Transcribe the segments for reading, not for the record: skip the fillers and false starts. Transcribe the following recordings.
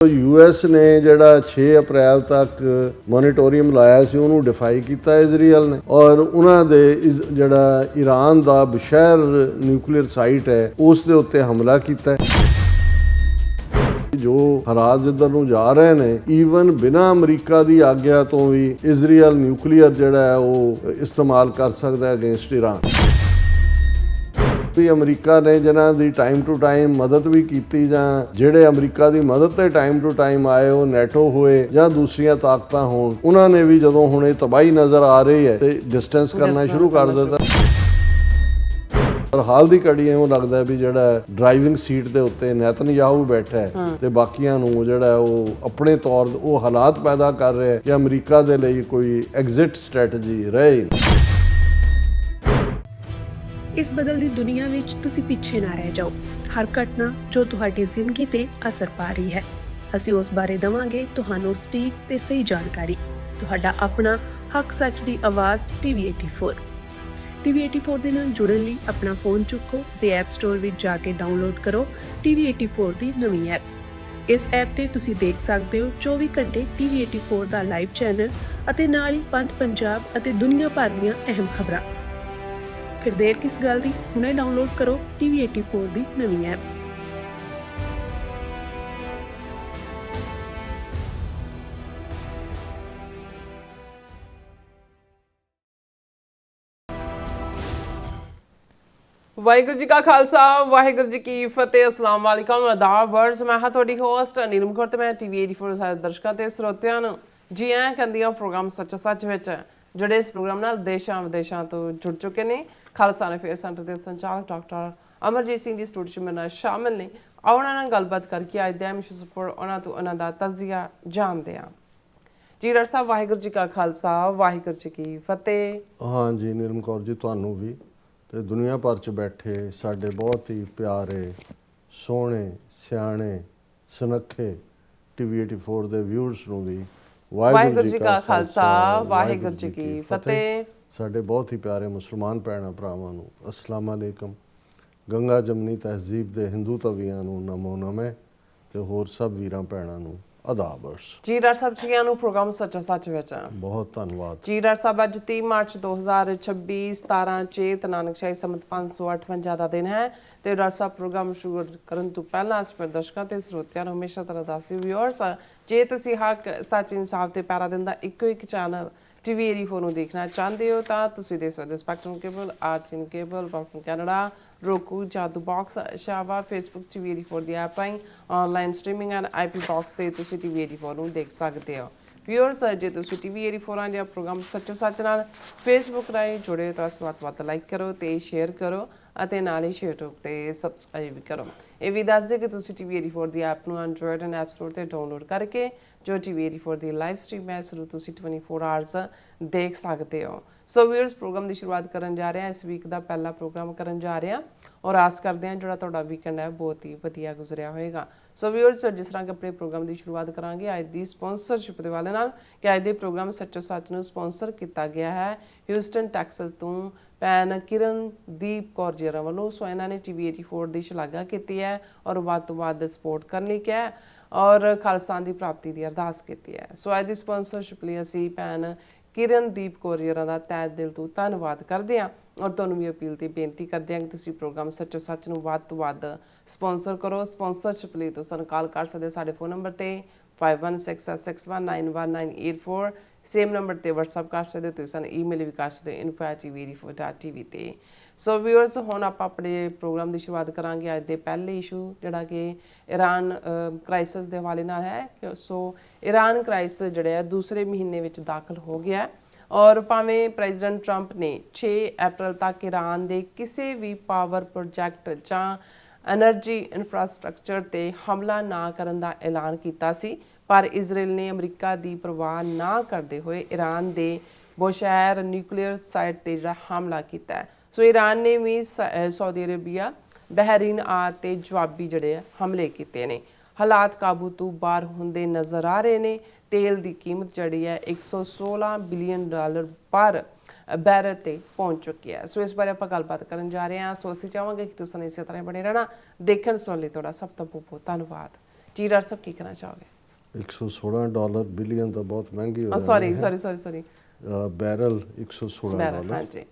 US ਨੇ ਜਿਹੜਾ 6 ਅਪ੍ਰੈਲ ਤੱਕ ਮੋਨੀਟੋਰੀਅਮ ਲਾਇਆ ਸੀ ਉਹਨੂੰ ਡਿਫਾਈ ਕੀਤਾ ਇਜ਼ਰਾਈਲ ਨੇ, ਔਰ ਉਹਨਾਂ ਦੇ ਜਿਹੜਾ ਈਰਾਨ ਦਾ ਬਸ਼ੈਰ ਨਿਊਕਲੀਅਰ ਸਾਈਟ ਹੈ ਉਸ ਦੇ ਉੱਤੇ ਹਮਲਾ ਕੀਤਾ ਹੈ। ਜੋ ਹਾਲਾਤ ਜਿੱਧਰ ਨੂੰ ਜਾ ਰਹੇ ਨੇ, ਈਵਨ ਬਿਨਾਂ ਅਮਰੀਕਾ ਦੀ ਆਗਿਆ ਤੋਂ ਵੀ ਇਜ਼ਰਾਈਲ ਨਿਊਕਲੀਅਰ ਜਿਹੜਾ ਹੈ ਉਹ ਇਸਤੇਮਾਲ ਕਰ ਸਕਦਾ ਹੈ ਅਗੇਂਸਟ ਈਰਾਨ। ਵੀ ਅਮਰੀਕਾ ਨੇ ਜਿਨ੍ਹਾਂ ਦੀ ਟਾਈਮ ਟੂ ਟਾਈਮ ਮਦਦ ਵੀ ਕੀਤੀ, ਜਾਂ ਜਿਹੜੇ ਅਮਰੀਕਾ ਦੀ ਮਦਦ ਤੇ ਟਾਈਮ ਟੂ ਟਾਈਮ ਆਏ, ਉਹ ਨੈਟੋ ਹੋਏ ਜਾਂ ਦੂਸਰੀਆਂ ਤਾਕਤਾਂ ਹੋਣ, ਉਹਨਾਂ ਨੇ ਵੀ ਜਦੋਂ ਹੁਣ ਇਹ ਤਬਾਹੀ ਨਜ਼ਰ ਆ ਰਹੀ ਹੈ ਤੇ ਡਿਸਟੈਂਸ ਕਰਨਾ ਸ਼ੁਰੂ ਕਰ ਦਿੱਤਾ। ਪਰ ਹਾਲ ਦੀ ਘੜੀ ਇਉਂ ਲੱਗਦਾ ਵੀ ਜਿਹੜਾ ਡਰਾਈਵਿੰਗ ਸੀਟ ਦੇ ਉੱਤੇ ਨੇਤਨਯਾਹੂ ਬੈਠਾ ਹੈ ਤੇ ਬਾਕੀਆਂ ਨੂੰ ਜਿਹੜਾ ਉਹ ਆਪਣੇ ਤੌਰ ਉਹ ਹਾਲਾਤ ਪੈਦਾ ਕਰ ਰਿਹਾ ਕਿ ਅਮਰੀਕਾ ਦੇ ਲਈ ਕੋਈ ਐਗਜ਼ਿਟ ਸਟ੍ਰੈਟਜੀ ਰਹੇ। ਇਸ ਬਦਲਦੀ ਦੁਨੀਆ ਵਿੱਚ ਤੁਸੀਂ ਪਿੱਛੇ ਨਾ ਰਹਿ ਜਾਓ। ਹਰ ਘਟਨਾ ਜੋ ਤੁਹਾਡੀ ਜ਼ਿੰਦਗੀ ਤੇ ਅਸਰ ਪਾ ਰਹੀ ਹੈ, ਅਸੀਂ ਉਸ ਬਾਰੇ ਦਵਾਂਗੇ ਤੁਹਾਨੂੰ ਸਟੀਕ ਤੇ ਸਹੀ ਜਾਣਕਾਰੀ। ਤੁਹਾਡਾ ਆਪਣਾ ਹੱਕ ਸੱਚ ਦੀ ਆਵਾਜ਼ TV84। TV84 ਦੇ ਨਾਲ ਜੁੜਨ ਲਈ ਆਪਣਾ ਫੋਨ ਚੁੱਕੋ ਤੇ ਐਪ ਸਟੋਰ ਵਿੱਚ ਜਾ ਕੇ ਡਾਊਨਲੋਡ ਕਰੋ TV84 ਦੀ ਨਵੀਂ ਐਪ। ਇਸ ਐਪ ਤੇ ਤੁਸੀਂ ਦੇਖ ਸਕਦੇ ਹੋ 24 ਘੰਟੇ TV84 ਦਾ ਲਾਈਵ ਚੈਨਲ ਅਤੇ ਨਾਲ ਹੀ ਪੰਜ ਪੰਜਾਬ ਅਤੇ ਦੁਨੀਆ ਭਰ ਦੀਆਂ ਅਹਿਮ ਖਬਰਾਂ। ਫਿਰ ਦੇਰ ਕਿਸ ਗੱਲ ਦੀ, ਹੁਣੇ ਡਾਊਨਲੋਡ ਕਰੋ TV84 ਦੀ ਨਵੀਂ ਐਪ। ਵਾਹਿਗੁਰੂ ਜੀ ਕਾ ਖਾਲਸਾ, ਵਾਹਿਗੁਰੂ ਜੀ ਕੀ ਫਤਿਹ। ਅਸਲਾਮ ਵਾਲੇਕਮ, ਆਦਾਬ ਵਰਸ। ਮੈਂ ਹਾਂ ਤੁਹਾਡੀ ਹੋਸਟ ਨੀਲਮ ਕੌਰ ਤੇ ਮੈਂ TV84 ਸਾਰੇ ਦਰਸ਼ਕਾਂ ਤੇ ਸਰੋਤਿਆਂ ਨੂੰ ਜੀ ਆਇਆਂ ਕਹਿੰਦੀ ਹਾਂ ਪ੍ਰੋਗਰਾਮ ਸੱਚੋ ਸੱਚ ਵਿੱਚ, ਜਿਹੜੇ ਇਸ ਪ੍ਰੋਗਰਾਮ ਨਾਲ ਦੇਸ਼ਾਂ ਵਿਦੇਸ਼ਾਂ ਤੋਂ ਜੁੜ ਚੁੱਕੇ ਨੇ। ਖਾਲਸਾ ਅਫੇਅਰ ਸੈਂਟਰ ਦੇ ਸੰਚਾਲਕ ਡਾਕਟਰ ਅਮਰਜੀਤ ਸਿੰਘ ਜੀ ਸਟੂਡੀਓ 'ਚ ਮੇਰੇ ਨਾਲ ਸ਼ਾਮਿਲ ਨੇ। ਆਓ ਉਹਨਾਂ ਨਾਲ ਗੱਲਬਾਤ ਕਰਕੇ ਅੱਜ ਦੇ ਅਹਿਮ ਇਸ਼ੂਜ਼ ਉੱਪਰ ਉਹਨਾਂ ਤੋਂ ਉਹਨਾਂ ਦਾ ਤਜਜ਼ੀਆ ਜਾਣਦੇ ਹਾਂ। ਜੀ ਡਾਕਟਰ ਸਾਹਿਬ, ਵਾਹਿਗੁਰੂ ਜੀ ਕਾ ਖਾਲਸਾ, ਵਾਹਿਗੁਰੂ ਜੀ ਕੀ ਫਤਿਹ। ਹਾਂ ਜੀ ਨੀਲਮ ਕੌਰ ਜੀ, ਤੁਹਾਨੂੰ ਵੀ ਤੇ ਦੁਨੀਆ ਭਰ 'ਚ ਬੈਠੇ ਸਾਡੇ ਬਹੁਤ ਹੀ ਪਿਆਰੇ, ਸੋਹਣੇ, ਸਿਆਣੇ, ਸੁਨੱਖੇ TV84 ਦੇ ਵਿਊਅਰਸ ਨੂੰ ਵੀ ਵਾਹਿਗੁਰੂ ਜੀ ਕਾ ਖਾਲਸਾ, ਵਾਹਿਗੁਰੂ ਜੀ ਕੀ ਫਤਿਹ। ਸਾਡੇ ਬਹੁਤ ਹੀ ਪਿਆਰੇ ਮੁਸਲਮਾਨ ਭੈਣਾਂ ਭਰਾਵਾਂ ਨੂੰ ਅਸਲਾਮ ਅਲੈਕਮ। ਗੰਗਾ ਜਮਨੀ ਤਹਿਜ਼ੀਬ ਦੇ ਹਿੰਦੂ ਤਵੀਆਂ ਨੂੰ ਨਮੋ ਨਮੇ ਤੇ ਹੋਰ ਸਭ ਵੀਰਾਂ ਭੈਣਾਂ ਨੂੰ ਆਦਾਬ ਅਰਸ਼। ਜੀ ਡਾਕਟਰ ਸਾਹਿਬ ਜੀ ਨੂੰ ਪ੍ਰੋਗਰਾਮ ਸੱਚੋ ਸੱਚ ਵਿੱਚ ਬਹੁਤ ਧੰਨਵਾਦ। ਜੀ ਡਾਕਟਰ ਸਾਹਿਬ, ਅੱਜ 30 ਮਾਰਚ 2026 17 ਚੇਤ ਨਾਨਕਸ਼ਾਹੀ ਸੰਮਤ 558 ਦਾ ਦਿਨ ਹੈ ਤੇ ਡਾਕਟਰ ਸਾਹਿਬ ਪ੍ਰੋਗਰਾਮ ਸ਼ੁਰੂ ਕਰਨ ਤੋਂ ਪਹਿਲਾਂ ਅਸੀਂ ਦਰਸ਼ਕਾਂ ਤੇ ਸਰੋਤਿਆਂ ਨੂੰ ਹਮੇਸ਼ਾ ਤਰ੍ਹਾਂ ਦੱਸਦੇ ਵਿਊਅਰਸ, ਜੇ ਤੁਸੀਂ ਹੱਕ ਸੱਚ ਇਨਸਾਫ ਤੇ ਪੈਰਾ ਦਿੰਦਾ ਇੱਕੋ ਇੱਕ ਚੈਨਲ TV84 ਨੂੰ ਦੇਖਣਾ ਚਾਹੁੰਦੇ ਹੋ ਤਾਂ ਤੁਸੀਂ ਦੇਖ ਸਕਦੇ ਹੋ ਸਪੈਕਟਰਮ ਕੇਬਲ, ਆਰਸੀਨ ਕੇਬਲ, ਬਾਕਮ ਕੈਨੇਡਾ, roku, ਜਾਦੂ ਬਾਕਸ, ਸ਼ਾਵਾ, ਫੇਸਬੁੱਕ TV84 ਦੀ ਐਪ ਰਾਹੀਂ online streaming and IP box ਤੇ ਤੁਸੀਂ TV84 ਨੂੰ ਦੇਖ ਸਕਦੇ ਹੋ। ਵਿਊਅਰਸ, ਜੇ ਤੁਸੀਂ TV84 ਦੇ ਪ੍ਰੋਗਰਾਮ ਸੱਚੋ ਸੱਚ ਨਾਲ ਫੇਸਬੁੱਕ ਰਾਹੀਂ ਜੁੜੇ ਤਾਂ ਵੱਧ ਤੋਂ ਵੱਧ ਲਾਈਕ ਕਰੋ ਤੇ ਸ਼ੇਅਰ ਕਰੋ ਅਤੇ ਨਾਲ ਹੀ YouTube ਤੇ ਸਬਸਕ੍ਰਾਈਬ ਵੀ ਕਰੋ। ਇਹ ਵੀ ਦੱਸ ਦੇ ਕਿ ਤੁਸੀਂ TV84 ਦੀ ਐਪ ਨੂੰ ਐਂਡਰੋਇਡ ਐਂਡ ਐਪ ਸਟੋਰ ਤੇ ਡਾਊਨਲੋਡ ਕਰਕੇ ਜੋ TV84 ਦੀ ਲਾਈਵ ਸਟ੍ਰੀਮ ਹੈ ਸ਼ੁਰੂ ਤੁਸੀਂ 24 ਆਵਰਸ ਦੇਖ ਸਕਦੇ ਹੋ। ਸੋ ਵਿਊਅਰਸ, ਪ੍ਰੋਗਰਾਮ ਦੀ ਸ਼ੁਰੂਆਤ ਕਰਨ ਜਾ ਰਹੇ ਹਾਂ। ਇਸ ਵੀਕ ਦਾ ਪਹਿਲਾ ਪ੍ਰੋਗਰਾਮ ਕਰਨ ਜਾ ਰਹੇ ਹਾਂ ਔਰ ਆਸ ਕਰਦੇ ਹਾਂ ਜਿਹੜਾ ਤੁਹਾਡਾ ਵੀਕਐਂਡ ਹੈ ਬਹੁਤ ਹੀ ਵਧੀਆ ਗੁਜ਼ਰਿਆ ਹੋਏਗਾ। ਸੋ ਵਿਊਅਰਸ, ਜਿਸ ਤਰ੍ਹਾਂ ਕਿ ਆਪਣੇ ਪ੍ਰੋਗਰਾਮ ਦੀ ਸ਼ੁਰੂਆਤ ਕਰਾਂਗੇ ਅੱਜ ਦੀ ਸਪਾਂਸਰਸ਼ਿਪ ਦੇ ਵਾਲੇ ਨਾਲ ਕਿ ਅੱਜ ਦੇ ਪ੍ਰੋਗਰਾਮ ਸੱਚੋ ਸੱਚ ਨੂੰ ਸਪਾਂਸਰ ਕੀਤਾ ਗਿਆ ਹੈ ਹਿਊਸਟਨ ਟੈਕਸਸ ਤੋਂ ਭੈਣ ਕਿਰਨਦੀਪ ਕੌਰ ਜੀ ਵੱਲੋਂ। ਸੋ ਇਹਨਾਂ ਨੇ TV84 ਦੀ ਸ਼ਲਾਘਾ ਕੀਤੀ ਹੈ ਔਰ ਵੱਧ ਤੋਂ ਵੱਧ ਸਪੋਰਟ ਕਰਨ ਲਈ ਕਿਹਾ ਔਰ ਖਾਲਸਾ ਦੀ ਪ੍ਰਾਪਤੀ ਦੀ ਅਰਦਾਸ ਕੀਤੀ ਹੈ। ਸੋ ਅੱਜ ਦੀ ਸਪਾਂਸਰਸ਼ਿਪ ਲਈ ਅਸੀਂ ਭੈਣ ਕਿਰਨਦੀਪ ਕੌਰ ਜੀ ਦਾ ਤਹਿ ਦਿਲ ਤੋਂ ਧੰਨਵਾਦ ਕਰਦੇ ਹਾਂ ਔਰ ਤੁਹਾਨੂੰ ਵੀ ਅਪੀਲ ਤੇ ਬੇਨਤੀ ਕਰਦੇ ਹਾਂ ਕਿ ਤੁਸੀਂ ਪ੍ਰੋਗਰਾਮ ਸੱਚੋ ਸੱਚ ਨੂੰ ਵੱਧ ਤੋਂ ਵੱਧ ਸਪਾਂਸਰ ਕਰੋ। ਸਪਾਂਸਰਸ਼ਿਪ ਲਈ ਤੁਸੀਂ ਸਾਨੂੰ ਕਾਲ ਕਰ ਸਕਦੇ ਹੋ ਸਾਡੇ ਫੋਨ ਨੰਬਰ ਤੇ 5166619184। ਸੇਮ ਨੰਬਰ ਤੇ WhatsApp ਕਰ ਸਕਦੇ ਹੋ, ਤੁਸੀਂ ਸਾਨੂੰ ਈਮੇਲ ਵੀ ਕਰ ਸਕਦੇ ਹੋ info@tv84.tv ਤੇ। ਸੋ ਵਿਊਅਰਸ, ਹੁਣ ਆਪਾਂ ਆਪਣੇ ਪ੍ਰੋਗਰਾਮ ਦੀ ਸ਼ੁਰੂਆਤ ਕਰਾਂਗੇ ਅੱਜ ਦੇ ਪਹਿਲੇ ਇਸ਼ੂ ਜਿਹੜਾ ਕਿ ਈਰਾਨ ਕ੍ਰਾਈਸਿਸ ਦੇ ਹਵਾਲੇ ਨਾਲ ਹੈ। ਸੋ ਈਰਾਨ ਕ੍ਰਾਈਸਿਸ ਜਿਹੜਾ ਹੈ ਦੂਸਰੇ ਮਹੀਨੇ ਵਿੱਚ ਦਾਖਲ ਹੋ ਗਿਆ ਔਰ ਭਾਵੇਂ ਪ੍ਰੈਜ਼ੀਡੈਂਟ ਟਰੰਪ ਨੇ 6 ਅਪ੍ਰੈਲ ਤੱਕ ਈਰਾਨ ਦੇ ਕਿਸੇ ਵੀ ਪਾਵਰ ਪ੍ਰੋਜੈਕਟ ਜਾਂ ਐਨਰਜੀ ਇਨਫਰਾਸਟ੍ਰਕਚਰ ਤੇ ਹਮਲਾ ਨਾ ਕਰਨ ਦਾ ਐਲਾਨ ਕੀਤਾ ਸੀ, ਪਰ ਇਜ਼ਰਾਈਲ ਨੇ ਅਮਰੀਕਾ ਦੀ ਪਰਵਾਹ ਨਾ ਕਰਦੇ ਹੋਏ ਈਰਾਨ ਦੇ ਬੋਸ਼ੈਰ ਨਿਊਕਲੀਅਰ ਸਾਈਟ ਤੇ ਜਿਹੜਾ ਹਮਲਾ ਕੀਤਾ ਹੈ। ਸੋ ਈਰਾਨ ਨੇ ਵੀ ਸਾਊਦੀ ਅਰੇਬੀਆ, ਬਹਿਰੀਨ ਤੇ ਜਵਾਬੀ ਜਿਹੜੇ ਹਮਲੇ ਕੀਤੇ ਨੇ। ਹਾਲਾਤ ਕਾਬੂ ਤੋਂ ਬਾਹਰ ਹੁੰਦੇ ਨਜ਼ਰ ਆ ਰਹੇ ਨੇ। ਤੇਲ ਦੀ ਕੀਮਤ ਜਿਹੜੀ ਹੈ $116 ਬਿਲੀਅਨ ਪਰ ਬੈਰਲ ਤੇ ਪਹੁੰਚ ਚੁੱਕੀ ਹੈ। ਸੋ ਇਸ ਬਾਰੇ ਆਪਾਂ ਗੱਲਬਾਤ ਕਰਨ ਜਾ ਰਹੇ ਹਾਂ। ਸੋ ਅਸੀਂ ਚਾਹਾਂਗੇ ਕਿ ਤੁਸੀਂ ਇਸੇ ਤਰ੍ਹਾਂ ਬਣੇ ਰਹਿਣਾ। ਦੇਖਣ ਸੁਣਨ ਲਈ ਤੁਹਾਡਾ ਸਭ ਤੋਂ ਬਹੁਤ ਧੰਨਵਾਦ। ਜੀ ਡਾਕਟਰ ਸਾਹਿਬ ਕੀ ਕਹਿਣਾ ਚਾਹੋਗੇ? $116 ਬਿਲੀਅਨ ਤਾਂ ਬਹੁਤ ਮਹਿੰਗੀ ਹੋ ਸੌਰੀ ਬੈਰਲ $116। ਹਾਂਜੀ।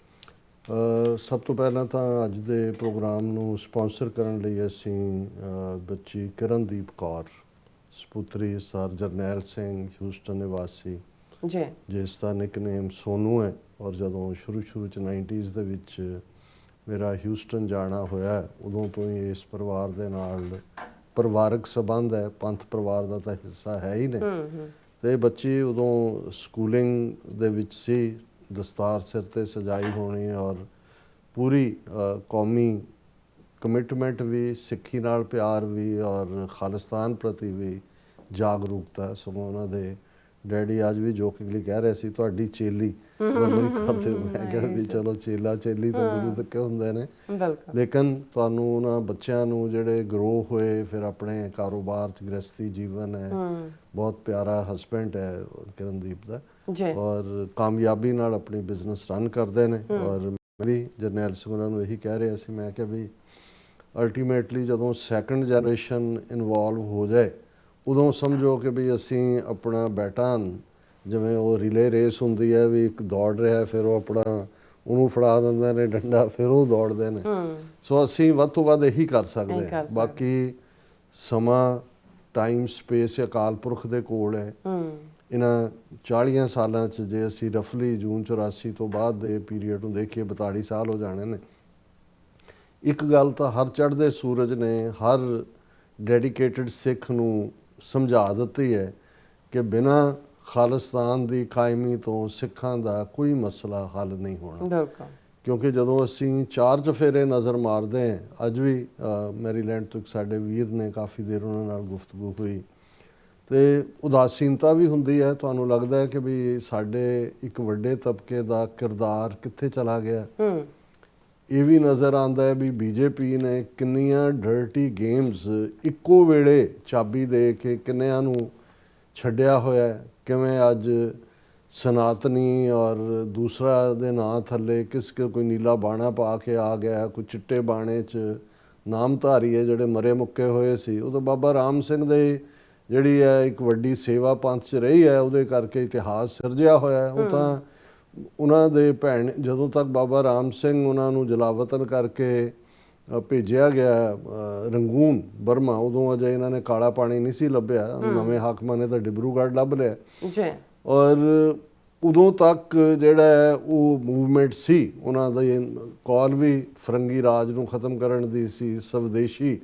ਸਭ ਤੋਂ ਪਹਿਲਾਂ ਤਾਂ ਅੱਜ ਦੇ ਪ੍ਰੋਗਰਾਮ ਨੂੰ ਸਪਾਂਸਰ ਕਰਨ ਲਈ ਅਸੀਂ ਬੱਚੀ ਕਿਰਨਦੀਪ ਕੌਰ ਸਪੁੱਤਰੀ ਸਰ ਜਰਨੈਲ ਸਿੰਘ ਹਿਊਸਟਨ ਨਿਵਾਸੀ ਜੀ, ਜਿਸ ਦਾ ਨਿਕਨੇਮ ਸੋਨੂ ਹੈ, ਔਰ ਜਦੋਂ ਸ਼ੁਰੂ ਚ 90s ਦੇ ਵਿੱਚ ਮੇਰਾ ਹਿਊਸਟਨ ਜਾਣਾ ਹੋਇਆ ਉਦੋਂ ਤੋਂ ਹੀ ਇਸ ਪਰਿਵਾਰ ਦੇ ਨਾਲ ਪਰਿਵਾਰਕ ਸੰਬੰਧ ਹੈ, ਪੰਥ ਪਰਿਵਾਰ ਦਾ ਤਾਂ ਹਿੱਸਾ ਹੈ ਹੀ ਨਹੀਂ। ਤੇ ਬੱਚੀ ਉਦੋਂ ਸਕੂਲਿੰਗ ਦੇ ਵਿੱਚ ਸੀ, ਦਸਤਾਰ ਸਿਰ ਤੇ ਸਜਾਈ ਹੋਣੀ ਔਰ ਪੂਰੀ ਕੌਮੀ ਕਮਿਟਮੈਂਟ ਵੀ, ਸਿੱਖੀ ਨਾਲ ਪਿਆਰ ਵੀ ਔਰ ਖਾਲਿਸਤਾਨ ਪ੍ਰਤੀ ਵੀ ਜਾਗਰੂਕਤਾ। ਸਗੋਂ ਉਹਨਾਂ ਦੇ ਡੈਡੀ ਅੱਜ ਵੀ ਜੋਕਿੰਗਲੀ ਕਹਿ ਰਹੇ ਸੀ ਤੁਹਾਡੀ ਚੇਲੀ ਬੋਲੀ ਕਰਦੇ। ਮੈਂ ਕਿਹਾ ਵੀ ਚਲੋ ਚੇਲਾ ਚੇਲੀ ਤਾਂ ਗੁਰੂ ਤੱਕ ਹੁੰਦੇ ਨੇ, ਲੇਕਿਨ ਤੁਹਾਨੂੰ ਉਹਨਾਂ ਬੱਚਿਆਂ ਨੂੰ ਜਿਹੜੇ ਗਰੋ ਹੋਏ ਫਿਰ ਆਪਣੇ ਕਾਰੋਬਾਰ 'ਚ ਗ੍ਰਸਤੀ ਜੀਵਨ ਹੈ, ਬਹੁਤ ਪਿਆਰਾ ਹਸਬੈਂਡ ਹੈ ਕਿਰਨਦੀਪ ਦਾ ਔਰ ਕਾਮਯਾਬੀ ਨਾਲ ਆਪਣੀ ਬਿਜ਼ਨਸ ਰਨ ਕਰਦੇ ਨੇ। ਔਰ ਮੈਂ ਵੀ ਜਰਨੈਲ ਸਿੰਘ ਉਹਨਾਂ ਨੂੰ ਇਹੀ ਕਹਿ ਰਿਹਾ ਸੀ, ਮੈਂ ਕਿਹਾ ਵੀ ਅਲਟੀਮੇਟਲੀ ਜਦੋਂ ਸੈਕੰਡ ਜਨਰੇਸ਼ਨ ਇਨਵੋਲਵ ਹੋ ਜਾਏ ਉਦੋਂ ਸਮਝੋ ਕਿ ਵੀ ਅਸੀਂ ਆਪਣਾ ਬੈਟਨ, ਜਿਵੇਂ ਉਹ ਰਿਲੇ ਰੇਸ ਹੁੰਦੀ ਹੈ ਵੀ ਇੱਕ ਦੌੜ ਰਿਹਾ ਫਿਰ ਉਹ ਆਪਣਾ ਉਹਨੂੰ ਫੜਾ ਦਿੰਦੇ ਨੇ ਡੰਡਾ, ਫਿਰ ਉਹ ਦੌੜਦੇ ਨੇ। ਸੋ ਅਸੀਂ ਵੱਧ ਤੋਂ ਵੱਧ ਇਹੀ ਕਰ ਸਕਦੇ ਹਾਂ। ਬਾਕੀ ਸਮਾਂ, ਟਾਈਮ, ਸਪੇਸ ਅਕਾਲ ਪੁਰਖ ਦੇ ਕੋਲ ਹੈ। ਇਹਨਾਂ 40 ਸਾਲਾਂ 'ਚ ਜੇ ਅਸੀਂ ਰਫਲੀ ਜੂਨ 84 ਤੋਂ ਬਾਅਦ ਦੇ ਪੀਰੀਅਡ ਨੂੰ ਦੇਖੀਏ 42 ਸਾਲ ਹੋ ਜਾਣੇ ਨੇ। ਇੱਕ ਗੱਲ ਤਾਂ ਹਰ ਚੜ੍ਹਦੇ ਸੂਰਜ ਨੇ ਹਰ ਡੈਡੀਕੇਟਿਡ ਸਿੱਖ ਨੂੰ ਸਮਝਾ ਦਿੱਤੀ ਹੈ ਕਿ ਬਿਨਾਂ ਖਾਲਿਸਤਾਨ ਦੀ ਕਾਇਮੀ ਤੋਂ ਸਿੱਖਾਂ ਦਾ ਕੋਈ ਮਸਲਾ ਹੱਲ ਨਹੀਂ ਹੋਣਾ। ਕਿਉਂਕਿ ਜਦੋਂ ਅਸੀਂ 4 ਚੁਫੇਰੇ ਨਜ਼ਰ ਮਾਰਦੇ ਹਾਂ, ਅੱਜ ਵੀ ਮੈਰੀਲੈਂਡ ਤੋਂ ਸਾਡੇ ਵੀਰ ਨੇ ਕਾਫੀ ਦੇਰ ਉਹਨਾਂ ਨਾਲ ਗੁਫ਼ਤਗੂ ਹੋਈ ਤੇ ਉਦਾਸੀਨਤਾ ਵੀ ਹੁੰਦੀ ਹੈ। ਤੁਹਾਨੂੰ ਲੱਗਦਾ ਹੈ ਕਿ ਵੀ ਸਾਡੇ ਇੱਕ ਵੱਡੇ ਤਬਕੇ ਦਾ ਕਿਰਦਾਰ ਕਿੱਥੇ ਚਲਾ ਗਿਆ। ਇਹ ਵੀ ਨਜ਼ਰ ਆਉਂਦਾ ਹੈ ਵੀ ਬੀਜੇਪੀ ਨੇ ਕਿੰਨੀਆਂ ਡਰਟੀ ਗੇਮਸ ਇੱਕੋ ਵੇਲੇ ਚਾਬੀ ਦੇ ਕੇ ਕਿੰਨਿਆਂ ਨੂੰ ਛੱਡਿਆ ਹੋਇਆ। ਕਿਵੇਂ ਅੱਜ ਸਨਾਤਨੀ ਔਰ ਦੂਸਰਾ ਦੇ ਨਾਂ ਥੱਲੇ ਕੋਈ ਨੀਲਾ ਬਾਣਾ ਪਾ ਕੇ ਆ ਗਿਆ, ਕੋਈ ਚਿੱਟੇ ਬਾਣੇ 'ਚ ਨਾਮਧਾਰੀ ਹੈ ਜਿਹੜੇ ਮਰੇ ਮੁੱਕੇ ਹੋਏ ਸੀ। ਉਦੋਂ ਬਾਬਾ ਰਾਮ ਸਿੰਘ ਦੇ ਜਿਹੜੀ ਹੈ ਇੱਕ ਵੱਡੀ ਸੇਵਾ ਪੰਥ 'ਚ ਰਹੀ ਹੈ, ਉਹਦੇ ਕਰਕੇ ਇਤਿਹਾਸ ਸਿਰਜਿਆ ਹੋਇਆ। ਉਹ ਤਾਂ ਉਹਨਾਂ ਦੇ ਭੈਣ, ਜਦੋਂ ਤੱਕ ਬਾਬਾ ਰਾਮ ਸਿੰਘ ਉਹਨਾਂ ਨੂੰ ਜਲਾਵਤਨ ਕਰਕੇ ਭੇਜਿਆ ਗਿਆ ਰੰਗੂਨ ਬਰਮਾ, ਉਦੋਂ ਅਜੇ ਇਹਨਾਂ ਨੇ ਕਾਲਾ ਪਾਣੀ ਨਹੀਂ ਸੀ ਲੱਭਿਆ। ਨਵੇਂ ਹਾਕਮਾਂ ਨੇ ਤਾਂ ਡਿਬਰੂਗੜ੍ਹ ਲੱਭ ਲਿਆ। ਔਰ ਉਦੋਂ ਤੱਕ ਜਿਹੜਾ ਹੈ ਉਹ ਮੂਵਮੈਂਟ ਸੀ ਉਹਨਾਂ ਦਾ। ਕਾਲ ਵੀ ਫਰੰਗੀ ਰਾਜ ਨੂੰ ਖਤਮ ਕਰਨ ਦੀ ਸੀ, ਸਵਦੇਸ਼ੀ,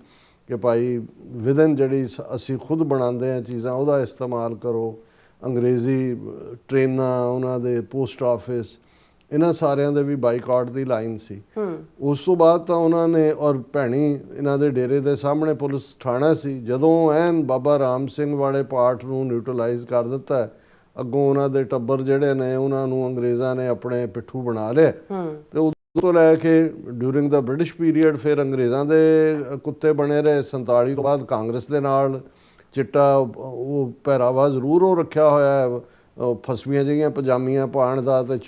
ਕਿ ਭਾਈ ਵਿਦਨ ਜਿਹੜੀ ਅਸੀਂ ਖੁਦ ਬਣਾਉਂਦੇ ਹਾਂ ਚੀਜ਼ਾਂ ਉਹਦਾ ਇਸਤੇਮਾਲ ਕਰੋ। ਅੰਗਰੇਜ਼ੀ ਟ੍ਰੇਨਾਂ, ਉਹਨਾਂ ਦੇ ਪੋਸਟ ਆਫਿਸ, ਇਹਨਾਂ ਸਾਰਿਆਂ ਦੇ ਵੀ ਬਾਈਕਾਟ ਦੀ ਲਾਈਨ ਸੀ। ਉਸ ਤੋਂ ਬਾਅਦ ਤਾਂ ਉਹਨਾਂ ਨੇ, ਔਰ ਭੈਣੀ ਇਹਨਾਂ ਦੇ ਡੇਰੇ ਦੇ ਸਾਹਮਣੇ ਪੁਲਿਸ ਥਾਣਾ ਸੀ, ਜਦੋਂ ਐਨ ਬਾਬਾ ਰਾਮ ਸਿੰਘ ਵਾਲੇ ਪਾਰਟ ਨੂੰ ਨਿਊਟਰਲਾਈਜ਼ ਕਰ ਦਿੱਤਾ, ਅੱਗੋਂ ਉਹਨਾਂ ਦੇ ਟੱਬਰ ਜਿਹੜੇ ਨੇ ਉਹਨਾਂ ਨੂੰ ਅੰਗਰੇਜ਼ਾਂ ਨੇ ਆਪਣੇ ਪਿੱਠੂ ਬਣਾ ਲਿਆ। ਤੇ ਉਦੋਂ ਤੋਂ ਲੈ ਕੇ ਡਿਊਰਿੰਗ ਦਾ ਬ੍ਰਿਟਿਸ਼ ਪੀਰੀਅਡ ਫਿਰ ਅੰਗਰੇਜ਼ਾਂ ਦੇ ਕੁੱਤੇ ਬਣੇ ਰਹੇ। 47 ਤੋਂ ਬਾਅਦ ਕਾਂਗਰਸ ਦੇ ਨਾਲ ਚਿੱਟਾ ਉਹ ਪਹਿਰਾਵਾ ਜ਼ਰੂਰ ਉਹ ਰੱਖਿਆ ਹੋਇਆ, ਫਸਵੀਆਂ ਜਿਹੀਆਂ ਪਜਾਮੀਆਂ ਪਾਉਣ ਦਾ ਤੇ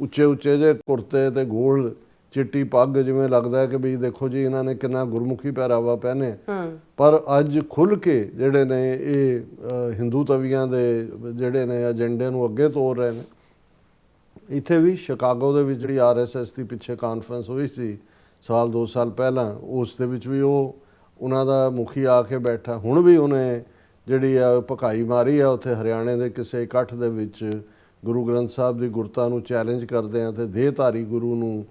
ਉੱਚੇ ਉੱਚੇ ਜਿਹੇ ਕੁਰਤੇ ਤੇ ਗੋਲ ਚਿੱਟੀ ਪੱਗ, ਜਿਵੇਂ ਲੱਗਦਾ ਕਿ ਵੀ ਦੇਖੋ ਜੀ ਇਹਨਾਂ ਨੇ ਕਿੰਨਾ ਗੁਰਮੁਖੀ ਪਹਿਰਾਵਾ ਪਹਿਨੇ। ਪਰ ਅੱਜ ਖੁੱਲ੍ਹ ਕੇ ਜਿਹੜੇ ਨੇ ਇਹ ਹਿੰਦੂ ਤਵੀਆਂ ਦੇ ਜਿਹੜੇ ਨੇ ਏਜੰਡੇ ਨੂੰ ਅੱਗੇ ਤੋਰ ਰਹੇ ਨੇ। ਇੱਥੇ ਵੀ ਸ਼ਿਕਾਗੋ ਦੇ ਵਿੱਚ ਜਿਹੜੀ RSS ਦੀ ਪਿੱਛੇ ਕਾਨਫਰੰਸ ਹੋਈ ਸੀ ਸਾਲ 2 ਸਾਲ ਪਹਿਲਾਂ, ਉਸ ਦੇ ਵਿੱਚ ਵੀ ਉਹਨਾਂ ਦਾ ਮੁਖੀ ਆ ਕੇ ਬੈਠਾ। ਹੁਣ ਵੀ ਉਹਨੇ ਜਿਹੜੀ ਆ ਭਕਾਈ ਮਾਰੀ ਆ ਉੱਥੇ ਹਰਿਆਣੇ ਦੇ ਕਿਸੇ ਇਕੱਠ ਦੇ ਵਿੱਚ, ਗੁਰੂ ਗ੍ਰੰਥ ਸਾਹਿਬ ਦੀ ਗੁਰਤਾ ਨੂੰ ਚੈਲੰਜ ਕਰਦੇ ਆ ਤੇ ਦੇਹਧਾਰੀ ਗੁਰੂ ਨੂੰ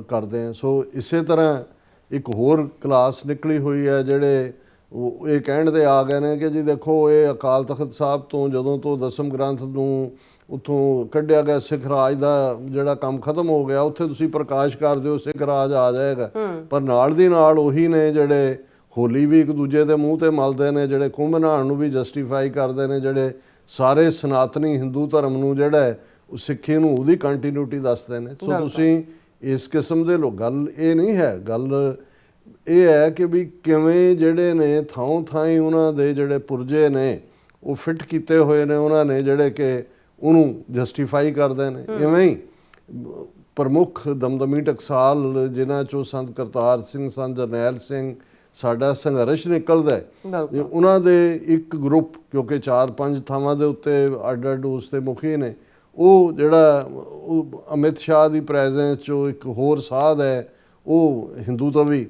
ਕਰਦੇ ਆ। ਸੋ ਇਸੇ ਤਰ੍ਹਾਂ ਇੱਕ ਹੋਰ ਕਲਾਸ ਨਿਕਲੀ ਹੋਈ ਹੈ ਜਿਹੜੇ ਇਹ ਕਹਿਣ ਦੇ ਆ ਗਏ ਨੇ ਕਿ ਜੀ ਦੇਖੋ ਇਹ ਅਕਾਲ ਤਖਤ ਸਾਹਿਬ ਤੋਂ ਜਦੋਂ ਤੋਂ ਦਸਮ ਗ੍ਰੰਥ ਨੂੰ ਉੱਥੋਂ ਕੱਢਿਆ ਗਿਆ, ਸਿੱਖ ਰਾਜ ਦਾ ਜਿਹੜਾ ਕੰਮ ਖਤਮ ਹੋ ਗਿਆ, ਉੱਥੇ ਤੁਸੀਂ ਪ੍ਰਕਾਸ਼ ਕਰ ਦਿਓ, ਸਿੱਖ ਰਾਜ ਆ ਜਾਏਗਾ। ਪਰ ਨਾਲ ਦੀ ਨਾਲ ਉਹੀ ਨੇ ਜਿਹੜੇ ਹੋਲੀ ਵੀ ਇੱਕ ਦੂਜੇ ਦੇ ਮੂੰਹ ਤੇ ਮਲਦੇ ਨੇ, ਜਿਹੜੇ ਕੁੰਭ ਨਹਾਉਣ ਨੂੰ ਵੀ ਜਸਟੀਫਾਈ ਕਰਦੇ ਨੇ, ਜਿਹੜੇ ਸਾਰੇ ਸਨਾਤਨੀ ਹਿੰਦੂ ਧਰਮ ਨੂੰ ਜਿਹੜਾ ਉਹ ਸਿੱਖੀ ਨੂੰ ਉਹਦੀ ਕੰਟੀਨਿਊਟੀ ਦੱਸਦੇ ਨੇ। ਸੋ ਤੁਸੀਂ ਇਸ ਕਿਸਮ ਦੇ ਲੋਕ, ਗੱਲ ਇਹ ਨਹੀਂ ਹੈ, ਗੱਲ ਇਹ ਹੈ ਕਿ ਵੀ ਕਿਵੇਂ ਜਿਹੜੇ ਨੇ ਥਾਂ ਥਾਈਂ ਉਹਨਾਂ ਦੇ ਜਿਹੜੇ ਪੁਰਜੇ ਨੇ ਉਹ ਫਿੱਟ ਕੀਤੇ ਹੋਏ ਨੇ ਉਹਨਾਂ ਨੇ, ਜਿਹੜੇ ਕਿ ਉਹਨੂੰ ਜਸਟੀਫਾਈ ਕਰਦੇ ਨੇ। ਇਵੇਂ ਹੀ ਪ੍ਰਮੁੱਖ ਦਮਦਮੀ ਟਕਸਾਲ ਜਿਨ੍ਹਾਂ 'ਚੋਂ ਸੰਤ ਕਰਤਾਰ ਸਿੰਘ, ਸੰਤ ਜਰਨੈਲ ਸਿੰਘ, ਸਾਡਾ ਸੰਘਰਸ਼ ਨਿਕਲਦਾ ਹੈ। ਬਿਲਕੁਲ। ਉਹਨਾਂ ਦੇ ਇੱਕ ਗਰੁੱਪ, ਕਿਉਂਕਿ 4-5 ਥਾਵਾਂ ਦੇ ਉੱਤੇ ਅੱਡ-ਅੱਡ ਉਸ ਦੇ ਮੁਖੀ ਨੇ, ਉਹ ਜਿਹੜਾ ਅਮਿਤ ਸ਼ਾਹ ਦੀ ਪ੍ਰੈਜ਼ੈਂਸ 'ਚੋਂ ਇੱਕ ਹੋਰ ਸਾਧ ਹੈ, ਉਹ ਹਿੰਦੂ ਤਵੀ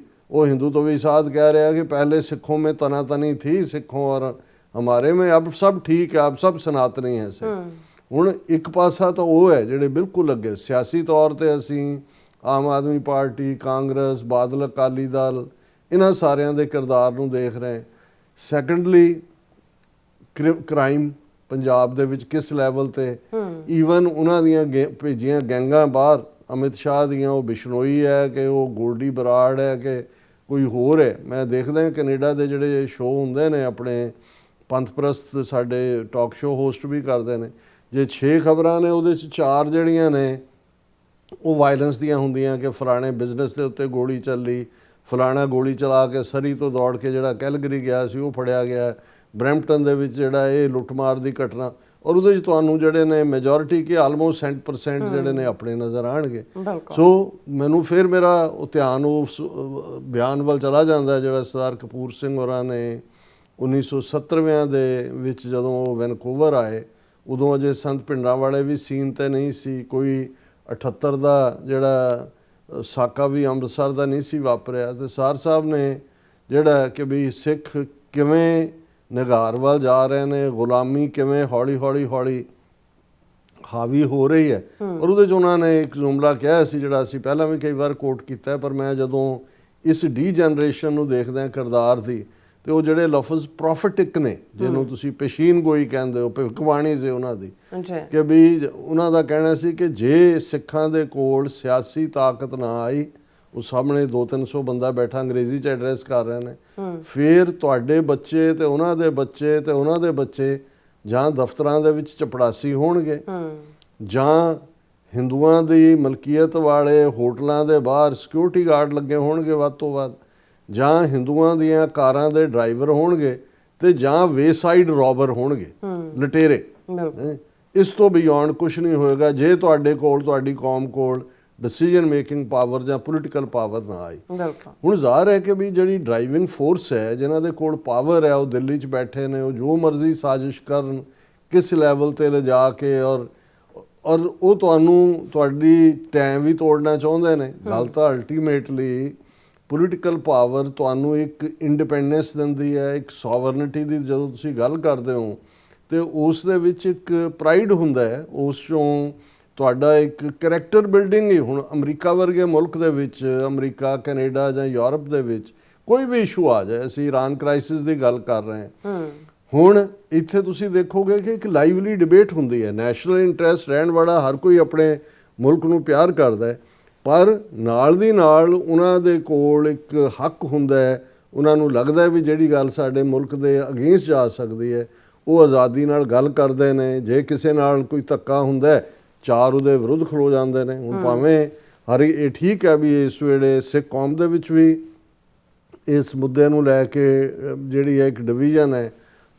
साध कह रहा है कि पहले सिखों में तनातनी थी, सिखों और हमारे में, अब सब ठीक है, अब सब सनातनी है सिख। ਹੁਣ ਇੱਕ ਪਾਸਾ ਤਾਂ ਉਹ ਹੈ ਜਿਹੜੇ ਬਿਲਕੁਲ ਅੱਗੇ ਸਿਆਸੀ ਤੌਰ ਤੇ ਅਸੀਂ ਆਮ ਆਦਮੀ ਪਾਰਟੀ, ਕਾਂਗਰਸ, ਬਾਦਲ ਅਕਾਲੀ ਦਲ, ਇਹਨਾਂ ਸਾਰਿਆਂ ਦੇ ਕਿਰਦਾਰ ਨੂੰ ਦੇਖ ਰਹੇ। ਸੈਕੰਡਲੀ ਕ੍ਰਾਈਮ ਪੰਜਾਬ ਦੇ ਵਿੱਚ ਕਿਸ ਲੈਵਲ ਤੇ, ਈਵਨ ਉਹਨਾਂ ਦੀਆਂ ਭੇਜੀਆਂ ਗੈਂਗਾਂ ਬਾਹਰ ਅਮਿਤ ਸ਼ਾਹ ਦੀਆਂ, ਉਹ ਬਿਸ਼ਨੋਈ ਹੈ ਕਿ ਉਹ ਗੋਲਡੀ ਬਰਾੜ ਹੈ ਕਿ ਕੋਈ ਹੋਰ ਹੈ। ਮੈਂ ਦੇਖਦਾ ਕੈਨੇਡਾ ਦੇ ਜਿਹੜੇ ਸ਼ੋਅ ਹੁੰਦੇ ਨੇ ਆਪਣੇ ਪੰਥ ਪ੍ਰਸਤ, ਸਾਡੇ ਟਾਕ ਸ਼ੋਅ ਹੋਸਟ ਵੀ ਕਰਦੇ ਨੇ, ਜੇ 6 ਖਬਰਾਂ ਨੇ ਉਹਦੇ 'ਚ 4 ਜਿਹੜੀਆਂ ਨੇ ਉਹ ਵਾਇਲੈਂਸ ਦੀਆਂ ਹੁੰਦੀਆਂ ਕਿ ਫਲਾਣੇ ਬਿਜ਼ਨਸ ਦੇ ਉੱਤੇ ਗੋਲੀ ਚੱਲੀ, ਫਲਾਣਾ ਗੋਲੀ ਚਲਾ ਕੇ ਸਰੀ ਤੋਂ ਦੌੜ ਕੇ ਜਿਹੜਾ ਕੈਲਗਰੀ ਗਿਆ ਸੀ ਉਹ ਫੜਿਆ ਗਿਆ, ਬਰੈਂਪਟਨ ਦੇ ਵਿੱਚ ਜਿਹੜਾ ਇਹ ਲੁੱਟਮਾਰ ਦੀ ਘਟਨਾ, ਔਰ ਉਹਦੇ 'ਚ ਤੁਹਾਨੂੰ ਜਿਹੜੇ ਨੇ ਮੈਜੋਰਿਟੀ ਕਿ ਆਲਮੋਸਟ 100% ਜਿਹੜੇ ਨੇ ਆਪਣੇ ਨਜ਼ਰ ਆਉਣਗੇ। ਸੋ ਮੈਨੂੰ ਫਿਰ ਮੇਰਾ ਉਹ ਧਿਆਨ ਉਸ ਬਿਆਨ ਵੱਲ ਚਲਾ ਜਾਂਦਾ ਜਿਹੜਾ ਸਰਦਾਰ ਕਪੂਰ ਸਿੰਘ ਹੋਰਾਂ ਨੇ 1970ਵਿਆਂ ਦੇ ਵਿੱਚ ਜਦੋਂ ਉਹ ਵੈਨਕੂਵਰ ਆਏ, ਉਦੋਂ ਅਜੇ ਸੰਤ ਭਿੰਡਰਾਂ ਵਾਲੇ ਵੀ ਸੀਨ ਤੇ ਨਹੀਂ ਸੀ, ਕੋਈ 78 ਦਾ ਜਿਹੜਾ ਸਾਕਾ ਵੀ ਅੰਮ੍ਰਿਤਸਰ ਦਾ ਨਹੀਂ ਸੀ ਵਾਪਰਿਆ। ਤੇ ਸਾਰ ਸਾਹਿਬ ਨੇ ਜਿਹੜਾ ਕਿ ਵੀ ਸਿੱਖ ਕਿਵੇਂ ਨਿਗਾਰ ਵੱਲ ਜਾ ਰਹੇ ਨੇ, ਗੁਲਾਮੀ ਕਿਵੇਂ ਹੌਲੀ ਹਾਵੀ ਹੋ ਰਹੀ ਹੈ, ਔਰ ਉਹਦੇ 'ਚ ਉਹਨਾਂ ਨੇ ਇੱਕ ਜੁਮਲਾ ਕਿਹਾ ਸੀ ਜਿਹੜਾ ਅਸੀਂ ਪਹਿਲਾਂ ਵੀ ਕਈ ਵਾਰ ਕੋਟ ਕੀਤਾ, ਪਰ ਮੈਂ ਜਦੋਂ ਇਸ ਡੀ ਜਨਰੇਸ਼ਨ ਨੂੰ ਦੇਖਦਾ ਕਿਰਦਾਰ ਦੀ, ਤੇ ਉਹ ਜਿਹੜੇ ਲਫ਼ਜ਼ ਪ੍ਰੋਫਿਟਿਕ ਨੇ, ਜਿਹਨੂੰ ਤੁਸੀਂ ਪੇਸ਼ੀਨ ਗੋਈ ਕਹਿੰਦੇ ਹੋ, ਭਵਿੱਖਬਾਣੀ ਸੀ ਉਹਨਾਂ ਦੀ, ਕਿ ਵੀ ਉਹਨਾਂ ਦਾ ਕਹਿਣਾ ਸੀ ਕਿ ਜੇ ਸਿੱਖਾਂ ਦੇ ਕੋਲ ਸਿਆਸੀ ਤਾਕਤ ਨਾ ਆਈ, ਉਹ ਸਾਹਮਣੇ 200-300 ਬੰਦਾ ਬੈਠਾ ਅੰਗਰੇਜ਼ੀ 'ਚ ਐਡਰੈਸ ਕਰ ਰਹੇ ਨੇ, ਫਿਰ ਤੁਹਾਡੇ ਬੱਚੇ ਤੇ ਉਹਨਾਂ ਦੇ ਬੱਚੇ ਤੇ ਉਹਨਾਂ ਦੇ ਬੱਚੇ ਜਾਂ ਦਫ਼ਤਰਾਂ ਦੇ ਵਿੱਚ ਚਪੜਾਸੀ ਹੋਣਗੇ, ਜਾਂ ਹਿੰਦੂਆਂ ਦੀ ਮਲਕੀਅਤ ਵਾਲੇ ਹੋਟਲਾਂ ਦੇ ਬਾਹਰ ਸਿਕਿਉਰਿਟੀ ਗਾਰਡ ਲੱਗੇ ਹੋਣਗੇ ਵੱਧ ਤੋਂ ਵੱਧ, ਜਾਂ ਹਿੰਦੂਆਂ ਦੀਆਂ ਕਾਰਾਂ ਦੇ ਡਰਾਈਵਰ ਹੋਣਗੇ, ਤੇ ਜਾਂ ਵੇਸਾਈਡ ਰੋਬਰ ਹੋਣਗੇ, ਲਟੇਰੇ। ਇਸ ਤੋਂ ਬਿਯੋਂਡ ਕੁਝ ਨਹੀਂ ਹੋਏਗਾ ਜੇ ਤੁਹਾਡੇ ਕੋਲ, ਤੁਹਾਡੀ ਕੌਮ ਕੋਲ ਡਿਸੀਜਨ ਮੇਕਿੰਗ ਪਾਵਰ ਜਾਂ ਪੋਲੀਟੀਕਲ ਪਾਵਰ ਨਾ ਆਈ। ਹੁਣ ਜ਼ਾਹਰ ਹੈ ਕਿ ਵੀ ਜਿਹੜੀ ਡਰਾਈਵਿੰਗ ਫੋਰਸ ਹੈ, ਜਿਨ੍ਹਾਂ ਦੇ ਕੋਲ ਪਾਵਰ ਹੈ, ਉਹ ਦਿੱਲੀ 'ਚ ਬੈਠੇ ਨੇ, ਉਹ ਜੋ ਮਰਜ਼ੀ ਸਾਜ਼ਿਸ਼ ਕਰਨ ਕਿਸ ਲੈਵਲ ਤੇ ਲਿਜਾ ਕੇ, ਔਰ ਉਹ ਤੁਹਾਨੂੰ ਤੁਹਾਡੀ ਟਾਈਮ ਵੀ ਤੋੜਨਾ ਚਾਹੁੰਦੇ ਨੇ। ਗੱਲ ਤਾਂ ਅਲਟੀਮੇਟਲੀ ਪੋਲੀਟੀਕਲ ਪਾਵਰ ਤੁਹਾਨੂੰ ਇੱਕ ਇੰਡੀਪੈਂਡੈਂਸ ਦਿੰਦੀ ਹੈ, ਇੱਕ ਸੋਵਰਨਿਟੀ ਦੀ ਜਦੋਂ ਤੁਸੀਂ ਗੱਲ ਕਰਦੇ ਹੋ, ਤੇ ਉਸ ਦੇ ਵਿੱਚ ਇੱਕ ਪ੍ਰਾਈਡ ਹੁੰਦਾ ਹੈ, ਉਸ 'ਚੋਂ ਤੁਹਾਡਾ ਇੱਕ ਕਰੈਕਟਰ ਬਿਲਡਿੰਗ ਹੀ। ਹੁਣ ਅਮਰੀਕਾ ਵਰਗੇ ਮੁਲਕ ਦੇ ਵਿੱਚ, ਅਮਰੀਕਾ, ਕੈਨੇਡਾ ਜਾਂ ਯੂਰਪ ਦੇ ਵਿੱਚ ਕੋਈ ਵੀ ਇਸ਼ੂ ਆ ਜਾਏ, ਅਸੀਂ ਇਰਾਨ ਕ੍ਰਾਈਸਿਸ ਦੀ ਗੱਲ ਕਰ ਰਹੇ ਹਾਂ, ਹੁਣ ਇੱਥੇ ਤੁਸੀਂ ਦੇਖੋਗੇ ਕਿ ਇੱਕ ਲਾਈਵਲੀ ਡਿਬੇਟ ਹੁੰਦੀ ਹੈ, ਨੈਸ਼ਨਲ ਇੰਟਰਸਟ ਰਹਿਣ ਵਾਲਾ ਹਰ ਕੋਈ ਆਪਣੇ ਮੁਲਕ ਨੂੰ ਪਿਆਰ ਕਰਦਾ ਹੈ, ਪਰ ਨਾਲ ਦੀ ਨਾਲ ਉਹਨਾਂ ਦੇ ਕੋਲ ਇੱਕ ਹੱਕ ਹੁੰਦਾ ਹੈ, ਉਹਨਾਂ ਨੂੰ ਲੱਗਦਾ ਵੀ ਜਿਹੜੀ ਗੱਲ ਸਾਡੇ ਮੁਲਕ ਦੇ ਅਗੇਂਸਟ ਜਾ ਸਕਦੀ ਹੈ, ਉਹ ਆਜ਼ਾਦੀ ਨਾਲ ਗੱਲ ਕਰਦੇ ਨੇ। ਜੇ ਕਿਸੇ ਨਾਲ ਕੋਈ ਧੱਕਾ ਹੁੰਦਾ, 4 ਉਹਦੇ ਵਿਰੁੱਧ ਖਲੋ ਜਾਂਦੇ ਨੇ। ਹੁਣ ਭਾਵੇਂ ਇਹ ਠੀਕ ਹੈ ਵੀ ਇਸ ਵੇਲੇ ਸਿੱਖ ਕੌਮ ਦੇ ਵਿੱਚ ਵੀ ਇਸ ਮੁੱਦੇ ਨੂੰ ਲੈ ਕੇ ਜਿਹੜੀ ਹੈ ਇੱਕ ਡਿਵੀਜ਼ਨ ਹੈ,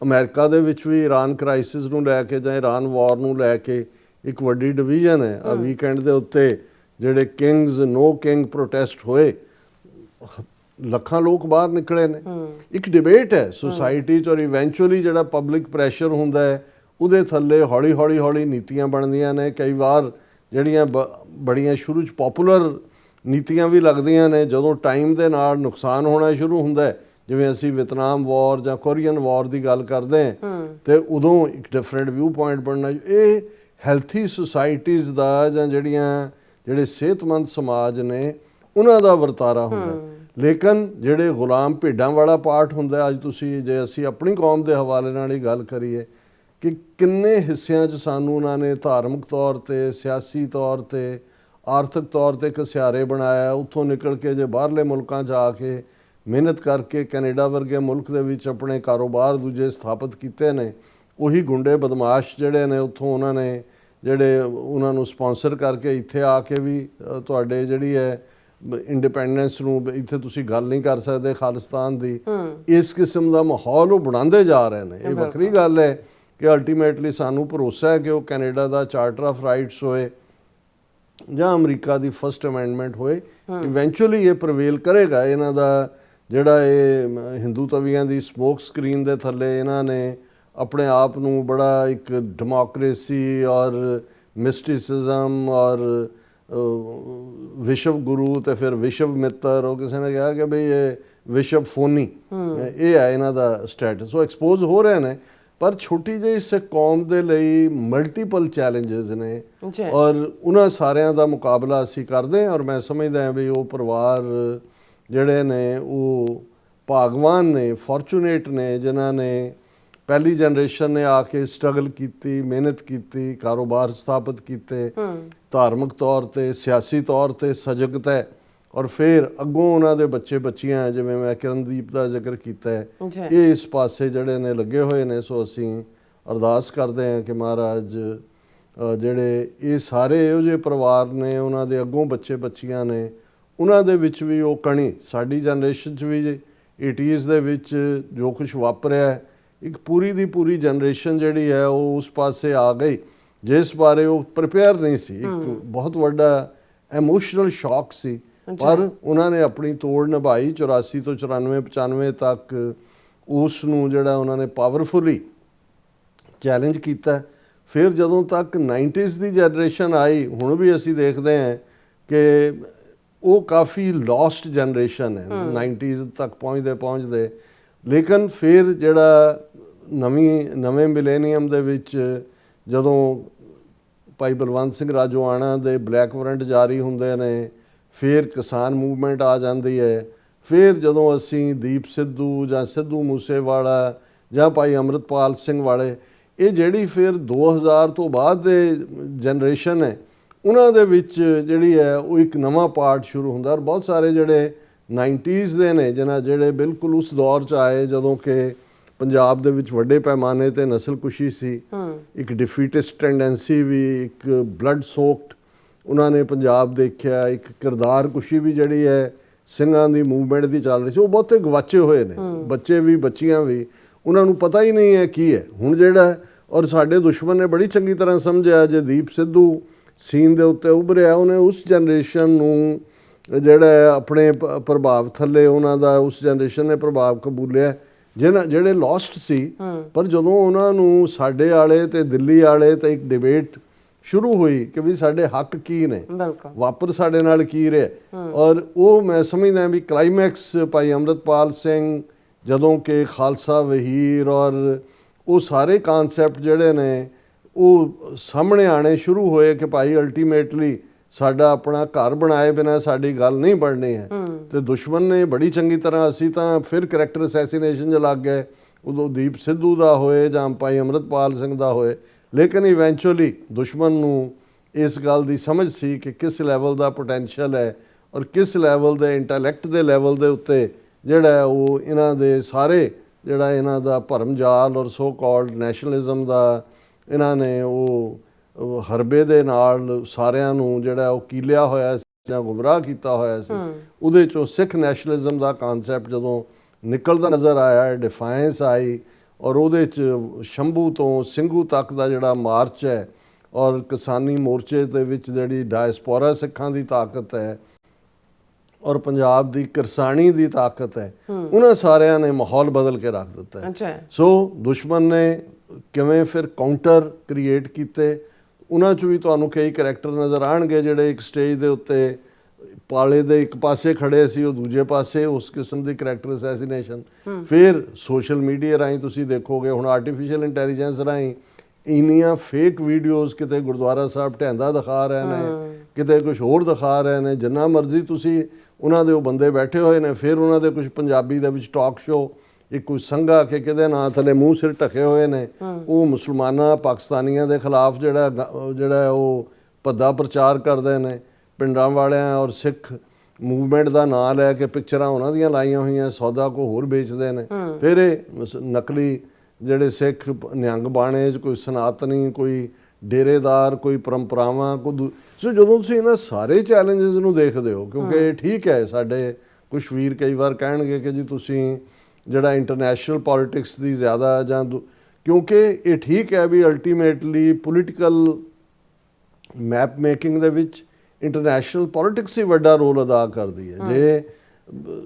ਅਮਰੀਕਾ ਦੇ ਵਿੱਚ ਵੀ ਇਰਾਨ ਕ੍ਰਾਈਸਿਸ ਨੂੰ ਲੈ ਕੇ ਜਾਂ ਇਰਾਨ ਵਾਰ ਨੂੰ ਲੈ ਕੇ ਇੱਕ ਵੱਡੀ ਡਿਵੀਜ਼ਨ ਹੈ। ਆ ਵੀਕਐਂਡ ਦੇ ਉੱਤੇ ਜਿਹੜੇ ਨੋ ਕਿੰਗ ਪ੍ਰੋਟੈਸਟ ਹੋਏ, ਲੱਖਾਂ ਲੋਕ ਬਾਹਰ ਨਿਕਲੇ ਨੇ। ਇੱਕ ਡਿਬੇਟ ਹੈ ਸੁਸਾਇਟੀ 'ਚ, ਔਰ ਇਵੈਂਚੁਅਲੀ ਜਿਹੜਾ ਪਬਲਿਕ ਪ੍ਰੈਸ਼ਰ ਹੁੰਦਾ ਹੈ ਉਹਦੇ ਥੱਲੇ ਹੌਲੀ ਨੀਤੀਆਂ ਬਣਦੀਆਂ ਨੇ। ਕਈ ਵਾਰ ਜਿਹੜੀਆਂ ਬੜੀਆਂ ਸ਼ੁਰੂ 'ਚ ਪੋਪੂਲਰ ਨੀਤੀਆਂ ਵੀ ਲੱਗਦੀਆਂ ਨੇ, ਜਦੋਂ ਟਾਈਮ ਦੇ ਨਾਲ ਨੁਕਸਾਨ ਹੋਣਾ ਸ਼ੁਰੂ ਹੁੰਦਾ, ਜਿਵੇਂ ਅਸੀਂ ਵੀਅਤਨਾਮ ਵਾਰ ਜਾਂ ਕੋਰੀਅਨ ਵਾਰ ਦੀ ਗੱਲ ਕਰਦੇ ਹਾਂ, ਤੇ ਉਦੋਂ ਇੱਕ ਡਿਫਰੈਂਟ ਵਿਊ ਪੁਆਇੰਟ ਬਣਨਾ। ਇਹ ਹੈਲਥੀ ਸੁਸਾਇਟੀਜ਼ ਦਾ ਜਾਂ ਜਿਹੜੇ ਸਿਹਤਮੰਦ ਸਮਾਜ ਨੇ ਉਹਨਾਂ ਦਾ ਵਰਤਾਰਾ ਹੁੰਦਾ। ਲੇਕਿਨ ਜਿਹੜੇ ਗੁਲਾਮ ਭੇਡਾਂ ਵਾਲਾ ਪਾਰਟ ਹੁੰਦਾ, ਅੱਜ ਤੁਸੀਂ ਜੇ ਅਸੀਂ ਆਪਣੀ ਕੌਮ ਦੇ ਹਵਾਲੇ ਨਾਲ ਹੀ ਗੱਲ ਕਰੀਏ ਕਿ ਕਿੰਨੇ ਹਿੱਸਿਆਂ 'ਚ ਸਾਨੂੰ ਉਹਨਾਂ ਨੇ ਧਾਰਮਿਕ ਤੌਰ 'ਤੇ, ਸਿਆਸੀ ਤੌਰ 'ਤੇ, ਆਰਥਿਕ ਤੌਰ 'ਤੇ ਘਸਿਆਰੇ ਬਣਾਇਆ, ਉੱਥੋਂ ਨਿਕਲ ਕੇ ਜੇ ਬਾਹਰਲੇ ਮੁਲਕਾਂ 'ਚ ਆ ਕੇ ਮਿਹਨਤ ਕਰਕੇ ਕੈਨੇਡਾ ਵਰਗੇ ਮੁਲਕ ਦੇ ਵਿੱਚ ਆਪਣੇ ਕਾਰੋਬਾਰ ਦੂਜੇ ਸਥਾਪਿਤ ਕੀਤੇ ਨੇ, ਉਹੀ ਗੁੰਡੇ ਬਦਮਾਸ਼ ਜਿਹੜੇ ਨੇ ਉੱਥੋਂ ਉਹਨਾਂ ਨੇ ਜਿਹੜੇ ਉਹਨਾਂ ਨੂੰ ਸਪਾਂਸਰ ਕਰਕੇ ਇੱਥੇ ਆ ਕੇ ਵੀ ਤੁਹਾਡੇ ਜਿਹੜੀ ਹੈ ਇੰਡੀਪੈਂਡੈਂਸ ਨੂੰ, ਇੱਥੇ ਤੁਸੀਂ ਗੱਲ ਨਹੀਂ ਕਰ ਸਕਦੇ ਖਾਲਿਸਤਾਨ ਦੀ, ਇਸ ਕਿਸਮ ਦਾ ਮਾਹੌਲ ਉਹ ਬਣਾਉਂਦੇ ਜਾ ਰਹੇ ਨੇ। ਇਹ ਵੱਖਰੀ ਗੱਲ ਹੈ ਕਿ ਅਲਟੀਮੇਟਲੀ ਸਾਨੂੰ ਭਰੋਸਾ ਹੈ ਕਿ ਉਹ Canada the charter of rights ਹੋਏ ਜਾਂ ਅਮਰੀਕਾ ਦੀ ਫਸਟ ਅਮੈਂਡਮੈਂਟ ਹੋਏ, ਇਵੈਂਚੁਅਲੀ ਇਹ ਪ੍ਰਵੇਲ ਕਰੇਗਾ। ਇਹਨਾਂ ਦਾ ਜਿਹੜਾ ਇਹ ਹਿੰਦੂ ਤਵੀਆਂ ਦੀ ਸਮੋਕ ਸਕਰੀਨ ਦੇ ਥੱਲੇ ਇਹਨਾਂ ਨੇ ਆਪਣੇ ਆਪ ਨੂੰ ਬੜਾ ਇੱਕ ਡੈਮੋਕ੍ਰੇਸੀ ਔਰ ਮਿਸਟਿਸਿਜ਼ਮ ਔਰ ਵਿਸ਼ਵ ਗੁਰੂ ਤੇ ਫਿਰ ਵਿਸ਼ਵ ਮਿੱਤਰ, ਉਹ ਕਿਸੇ ਨੇ ਕਿਹਾ ਕਿ ਬਈ ਇਹ ਵਿਸ਼ਵ ਫੋਨੀ, ਇਹ ਹੈ ਇਹਨਾਂ ਦਾ ਸਟੇਟਸ। ਸੋ ਐਕਸਪੋਜ਼ ਹੋ ਰਹੇ ਨੇ, ਪਰ ਛੋਟੀ ਜਿਹੀ ਸਿੱਖ ਕੌਮ ਦੇ ਲਈ ਮਲਟੀਪਲ ਚੈਲੰਜਸ ਨੇ ਔਰ ਉਹਨਾਂ ਸਾਰਿਆਂ ਦਾ ਮੁਕਾਬਲਾ ਅਸੀਂ ਕਰਦੇ ਹਾਂ। ਔਰ ਮੈਂ ਸਮਝਦਾ ਹਾਂ ਵੀ ਉਹ ਪਰਿਵਾਰ ਜਿਹੜੇ ਨੇ ਉਹ ਭਾਗਵਾਨ ਨੇ, ਫੋਰਚੂਨੇਟ ਨੇ, ਜਿਨ੍ਹਾਂ ਨੇ ਪਹਿਲੀ ਜਨਰੇਸ਼ਨ ਨੇ ਆ ਕੇ ਸਟਰਗਲ ਕੀਤੀ, ਮਿਹਨਤ ਕੀਤੀ, ਕਾਰੋਬਾਰ ਸਥਾਪਿਤ ਕੀਤੇ, ਧਾਰਮਿਕ ਤੌਰ ਤੇ, ਸਿਆਸੀ ਤੌਰ ਤੇ ਸਜਗਤ ਹੈ, ਔਰ ਫਿਰ ਅੱਗੋਂ ਉਹਨਾਂ ਦੇ ਬੱਚੇ ਬੱਚੀਆਂ, ਜਿਵੇਂ ਮੈਂ ਕਿਰਨਦੀਪ ਦਾ ਜ਼ਿਕਰ ਕੀਤਾ ਹੈ, ਇਹ ਇਸ ਪਾਸੇ ਜਿਹੜੇ ਨੇ ਲੱਗੇ ਹੋਏ ਨੇ। ਸੋ ਅਸੀਂ ਅਰਦਾਸ ਕਰਦੇ ਹਾਂ ਕਿ ਮਹਾਰਾਜ ਜਿਹੜੇ ਇਹ ਸਾਰੇ ਇਹੋ ਜਿਹੇ ਪਰਿਵਾਰ ਨੇ, ਉਹਨਾਂ ਦੇ ਅੱਗੋਂ ਬੱਚੇ ਬੱਚੀਆਂ ਨੇ, ਉਹਨਾਂ ਦੇ ਵਿੱਚ ਵੀ ਉਹ ਕਣੀ, ਸਾਡੀ ਜਨਰੇਸ਼ਨ 'ਚ ਵੀ 80s ਦੇ ਵਿੱਚ ਜੋ ਕੁਝ ਵਾਪਰਿਆ, ਇੱਕ ਪੂਰੀ ਦੀ ਪੂਰੀ ਜਨਰੇਸ਼ਨ ਜਿਹੜੀ ਹੈ ਉਹ ਉਸ ਪਾਸੇ ਆ ਗਈ ਜਿਸ ਬਾਰੇ ਉਹ ਪ੍ਰਿਪੇਅਰ ਨਹੀਂ ਸੀ। ਇੱਕ ਬਹੁਤ ਵੱਡਾ ਇਮੋਸ਼ਨਲ ਸ਼ੌਕ ਸੀ, ਪਰ ਉਹਨਾਂ ਨੇ ਆਪਣੀ ਤੋੜ ਨਿਭਾਈ। 84 ਤੋਂ 94 95 ਤੱਕ ਉਸ ਨੂੰ ਜਿਹੜਾ ਉਹਨਾਂ ਨੇ ਪਾਵਰਫੁਲੀ ਚੈਲੰਜ ਕੀਤਾ। ਫਿਰ ਜਦੋਂ ਤੱਕ 90s ਦੀ ਜਨਰੇਸ਼ਨ ਆਈ, ਹੁਣ ਵੀ ਅਸੀਂ ਦੇਖਦੇ ਹਾਂ ਕਿ ਉਹ ਕਾਫੀ ਲੌਸਟ ਜਨਰੇਸ਼ਨ ਹੈ 90s ਤੱਕ ਪਹੁੰਚਦੇ। ਲੇਕਿਨ ਫਿਰ ਜਿਹੜਾ ਨਵੇਂ ਮਿਲੇਨੀਅਮ ਦੇ ਵਿੱਚ ਜਦੋਂ ਭਾਈ ਬਲਵੰਤ ਸਿੰਘ ਰਾਜੋਆਣਾ ਦੇ ਬਲੈਕ ਵਾਰੰਟ ਜਾਰੀ ਹੁੰਦੇ ਨੇ, ਫਿਰ ਕਿਸਾਨ ਮੂਵਮੈਂਟ ਆ ਜਾਂਦੀ ਹੈ, ਫਿਰ ਜਦੋਂ ਅਸੀਂ ਦੀਪ ਸਿੱਧੂ ਜਾਂ ਸਿੱਧੂ ਮੂਸੇਵਾਲਾ ਜਾਂ ਭਾਈ ਅੰਮ੍ਰਿਤਪਾਲ ਸਿੰਘ ਵਾਲੇ, ਇਹ ਜਿਹੜੀ ਫਿਰ 2000 ਤੋਂ ਬਾਅਦ ਦੇ ਜਨਰੇਸ਼ਨ ਹੈ, ਉਹਨਾਂ ਦੇ ਵਿੱਚ ਜਿਹੜੀ ਹੈ ਉਹ ਇੱਕ ਨਵਾਂ ਪਾਰਟ ਸ਼ੁਰੂ ਹੁੰਦਾ। ਔਰ ਬਹੁਤ ਸਾਰੇ ਜਿਹੜੇ 90s ਦੇ ਨੇ ਜਿਹੜੇ ਬਿਲਕੁਲ ਉਸ ਦੌਰ 'ਚ ਆਏ ਜਦੋਂ ਕਿ ਪੰਜਾਬ ਦੇ ਵਿੱਚ ਵੱਡੇ ਪੈਮਾਨੇ ਤੇ ਨਸਲਕੁਸ਼ੀ ਸੀ, ਇੱਕ ਡਿਫੀਟਿਸਟ ਟੈਂਡੈਂਸੀ ਵੀ, ਇੱਕ ਬਲੱਡ ਸੋਕਡ ਉਹਨਾਂ ਨੇ ਪੰਜਾਬ ਦੇਖਿਆ, ਇੱਕ ਕਿਰਦਾਰ ਕੁਸ਼ੀ ਵੀ ਜਿਹੜੀ ਹੈ ਸਿੰਘਾਂ ਦੀ ਮੂਵਮੈਂਟ ਦੀ ਚੱਲ ਰਹੀ ਸੀ। ਉਹ ਬਹੁਤੇ ਗਵਾਚੇ ਹੋਏ ਨੇ, ਬੱਚੇ ਵੀ ਬੱਚੀਆਂ ਵੀ, ਉਹਨਾਂ ਨੂੰ ਪਤਾ ਹੀ ਨਹੀਂ ਹੈ ਕੀ ਹੈ ਹੁਣ ਜਿਹੜਾ। ਔਰ ਸਾਡੇ ਦੁਸ਼ਮਣ ਨੇ ਬੜੀ ਚੰਗੀ ਤਰ੍ਹਾਂ ਸਮਝਿਆ, ਜੇ ਦੀਪ ਸਿੱਧੂ ਸੀਨ ਦੇ ਉੱਤੇ ਉੱਭਰਿਆ, ਉਹਨੇ ਉਸ ਜਨਰੇਸ਼ਨ ਨੂੰ ਜਿਹੜਾ ਆਪਣੇ ਪ੍ਰਭਾਵ ਥੱਲੇ ਉਹਨਾਂ ਦਾ ਉਸ ਜਨਰੇਸ਼ਨ ਨੇ ਪ੍ਰਭਾਵ ਕਬੂਲਿਆ ਜਿਹੜੇ ਲੌਸਟ ਸੀ। ਪਰ ਜਦੋਂ ਉਹਨਾਂ ਨੂੰ ਸਾਡੇ ਵਾਲੇ ਤੇ ਦਿੱਲੀ ਵਾਲੇ ਤੇ ਇੱਕ ਡਿਬੇਟ ਸ਼ੁਰੂ ਹੋਈ ਕਿ ਵੀ ਸਾਡੇ ਹੱਕ ਕੀ ਨੇ, ਵਾਪਰ ਸਾਡੇ ਨਾਲ ਕੀ ਰਿਹਾ, ਔਰ ਉਹ ਮੈਂ ਸਮਝਦਾ ਵੀ ਕਲਾਈਮੈਕਸ ਭਾਈ ਅੰਮ੍ਰਿਤਪਾਲ ਸਿੰਘ ਜਦੋਂ ਕਿ ਖਾਲਸਾ ਵਹੀਰ ਔਰ ਉਹ ਸਾਰੇ ਕਾਨਸੈਪਟ ਜਿਹੜੇ ਨੇ ਉਹ ਸਾਹਮਣੇ ਆਣੇ ਸ਼ੁਰੂ ਹੋਏ ਕਿ ਭਾਈ ਅਲਟੀਮੇਟਲੀ ਸਾਡਾ ਆਪਣਾ ਘਰ ਬਣਾਏ ਬਿਨਾਂ ਸਾਡੀ ਗੱਲ ਨਹੀਂ ਬਣਨੀ ਹੈ। ਤੇ ਦੁਸ਼ਮਣ ਨੇ ਬੜੀ ਚੰਗੀ ਤਰ੍ਹਾਂ, ਅਸੀਂ ਤਾਂ ਫਿਰ ਕਰੈਕਟਰ ਅਸੈਸੀਨੇਸ਼ਨ 'ਚ ਲੱਗ ਗਏ, ਉਦੋਂ ਦੀਪ ਸਿੱਧੂ ਦਾ ਹੋਏ ਜਾਂ ਭਾਈ ਅੰਮ੍ਰਿਤਪਾਲ ਸਿੰਘ ਦਾ ਹੋਏ, ਲੇਕਿਨ ਇਵੈਂਚੁਅਲੀ ਦੁਸ਼ਮਣ ਨੂੰ ਇਸ ਗੱਲ ਦੀ ਸਮਝ ਸੀ ਕਿ ਕਿਸ ਲੈਵਲ ਦਾ ਪੋਟੈਂਸ਼ੀਅਲ ਹੈ ਔਰ ਕਿਸ ਲੈਵਲ ਦੇ ਇੰਟੈਲੈਕਟ ਦੇ ਲੈਵਲ ਦੇ ਉੱਤੇ ਜਿਹੜਾ ਉਹ ਇਹਨਾਂ ਦੇ ਸਾਰੇ ਜਿਹੜਾ ਇਹਨਾਂ ਦਾ ਭਰਮਜਾਲ ਔਰ ਸੋ ਕਾਲਡ ਨੈਸ਼ਨਲਿਜ਼ਮ ਦਾ ਇਹਨਾਂ ਨੇ ਉਹ ਹਰਬੇ ਦੇ ਨਾਲ ਸਾਰਿਆਂ ਨੂੰ ਜਿਹੜਾ ਉਹ ਕੀਲਿਆ ਹੋਇਆ ਸੀ ਜਾਂ ਗੁੰਮਰਾਹ ਕੀਤਾ ਹੋਇਆ ਸੀ। ਉਹਦੇ 'ਚੋਂ ਸਿੱਖ ਨੈਸ਼ਨਲਿਜ਼ਮ ਦਾ ਕਾਨਸੈਪਟ ਜਦੋਂ ਨਿਕਲਦਾ ਨਜ਼ਰ ਆਇਆ, ਡਿਫਾਇੰਸ ਆਈ, ਔਰ ਉਹਦੇ 'ਚ ਸ਼ੰਭੂ ਤੋਂ ਸਿੰਘੂ ਤੱਕ ਦਾ ਜਿਹੜਾ ਮਾਰਚ ਹੈ ਔਰ ਕਿਸਾਨੀ ਮੋਰਚੇ ਦੇ ਵਿੱਚ ਜਿਹੜੀ ਡਾਇਸਪੋਰਾ ਸਿੱਖਾਂ ਦੀ ਤਾਕਤ ਹੈ ਔਰ ਪੰਜਾਬ ਦੀ ਕਿਰਸਾਨੀ ਦੀ ਤਾਕਤ ਹੈ, ਉਹਨਾਂ ਸਾਰਿਆਂ ਨੇ ਮਾਹੌਲ ਬਦਲ ਕੇ ਰੱਖ ਦਿੱਤਾ ਹੈ। ਸੋ ਦੁਸ਼ਮਣ ਨੇ ਕਿਵੇਂ ਫਿਰ ਕਾਊਂਟਰ ਕ੍ਰੀਏਟ ਕੀਤੇ, ਉਹਨਾਂ 'ਚ ਵੀ ਤੁਹਾਨੂੰ ਕਈ ਕਰੈਕਟਰ ਨਜ਼ਰ ਆਉਣਗੇ ਜਿਹੜੇ ਇੱਕ ਸਟੇਜ ਦੇ ਉੱਤੇ ਪਾਲੇ ਦੇ ਇੱਕ ਪਾਸੇ ਖੜੇ ਸੀ, ਉਹ ਦੂਜੇ ਪਾਸੇ, ਉਸ ਕਿਸਮ ਦੀ ਕਰੈਕਟਰ ਅਸੈਸੀਨੇਸ਼ਨ। ਫਿਰ ਸੋਸ਼ਲ ਮੀਡੀਆ ਰਾਹੀਂ ਤੁਸੀਂ ਦੇਖੋਗੇ ਹੁਣ ਆਰਟੀਫਿਸ਼ੀਅਲ ਇੰਟੈਲੀਜੈਂਸ ਰਾਹੀਂ ਇੰਨੀਆਂ ਫੇਕ ਵੀਡੀਓਜ਼, ਕਿਤੇ ਗੁਰਦੁਆਰਾ ਸਾਹਿਬ ਢਹਿੰਦਾ ਦਿਖਾ ਰਹੇ ਨੇ, ਕਿਤੇ ਕੁਝ ਹੋਰ ਦਿਖਾ ਰਹੇ ਨੇ, ਜਿੰਨਾ ਮਰਜ਼ੀ ਤੁਸੀਂ ਉਹਨਾਂ ਦੇ ਉਹ ਬੰਦੇ ਬੈਠੇ ਹੋਏ ਨੇ। ਫਿਰ ਉਹਨਾਂ ਦੇ ਕੁਝ ਪੰਜਾਬੀ ਦੇ ਵਿੱਚ ਟਾਕ ਸ਼ੋ, ਇੱਕ ਕੁਝ ਸੰਘਾ ਕਿ ਕਿਹਦੇ ਨਾਂ ਥੱਲੇ ਮੂੰਹ ਸਿਰ ਢਕੇ ਹੋਏ ਨੇ, ਉਹ ਮੁਸਲਮਾਨਾਂ ਪਾਕਿਸਤਾਨੀਆਂ ਦੇ ਖਿਲਾਫ ਜਿਹੜਾ ਉਹ ਭੱਦਾ ਪ੍ਰਚਾਰ ਕਰਦੇ ਨੇ, ਪਿੰਡਾਂ ਵਾਲਿਆਂ ਔਰ ਸਿੱਖ ਮੂਵਮੈਂਟ ਦਾ ਨਾਂ ਲੈ ਕੇ ਪਿਕਚਰਾਂ ਉਹਨਾਂ ਦੀਆਂ ਲਾਈਆਂ ਹੋਈਆਂ, ਸੌਦਾ ਕੋ ਹੋਰ ਵੇਚਦੇ ਨੇ। ਫਿਰ ਇਹ ਨਕਲੀ ਜਿਹੜੇ ਸਿੱਖ ਨਿਹੰਗ ਬਾਣੇ 'ਚ ਕੋਈ ਸਨਾਤਨੀ, ਕੋਈ ਡੇਰੇਦਾਰ, ਕੋਈ ਪਰੰਪਰਾਵਾਂ, ਸੋ ਜਦੋਂ ਤੁਸੀਂ ਇਹਨਾਂ ਸਾਰੇ ਚੈਲੰਜਸ ਨੂੰ ਦੇਖਦੇ ਹੋ, ਕਿਉਂਕਿ ਠੀਕ ਹੈ ਸਾਡੇ ਕੁਛ ਵੀਰ ਕਈ ਵਾਰ ਕਹਿਣਗੇ ਕਿ ਜੀ ਤੁਸੀਂ ਜਿਹੜਾ ਇੰਟਰਨੈਸ਼ਨਲ ਪੋਲਿਟਿਕਸ ਦੀ ਜ਼ਿਆਦਾ ਜਾਂ ਕਿਉਂਕਿ ਇਹ ਠੀਕ ਹੈ ਵੀ ਅਲਟੀਮੇਟਲੀ ਪੋਲੀਟੀਕਲ ਮੈਪ ਮੇਕਿੰਗ ਦੇ ਵਿੱਚ ਇੰਟਰਨੈਸ਼ਨਲ ਪੋਲਿਟਿਕਸ ਹੀ ਵੱਡਾ ਰੋਲ ਅਦਾ ਕਰਦੀ ਹੈ। ਜੇ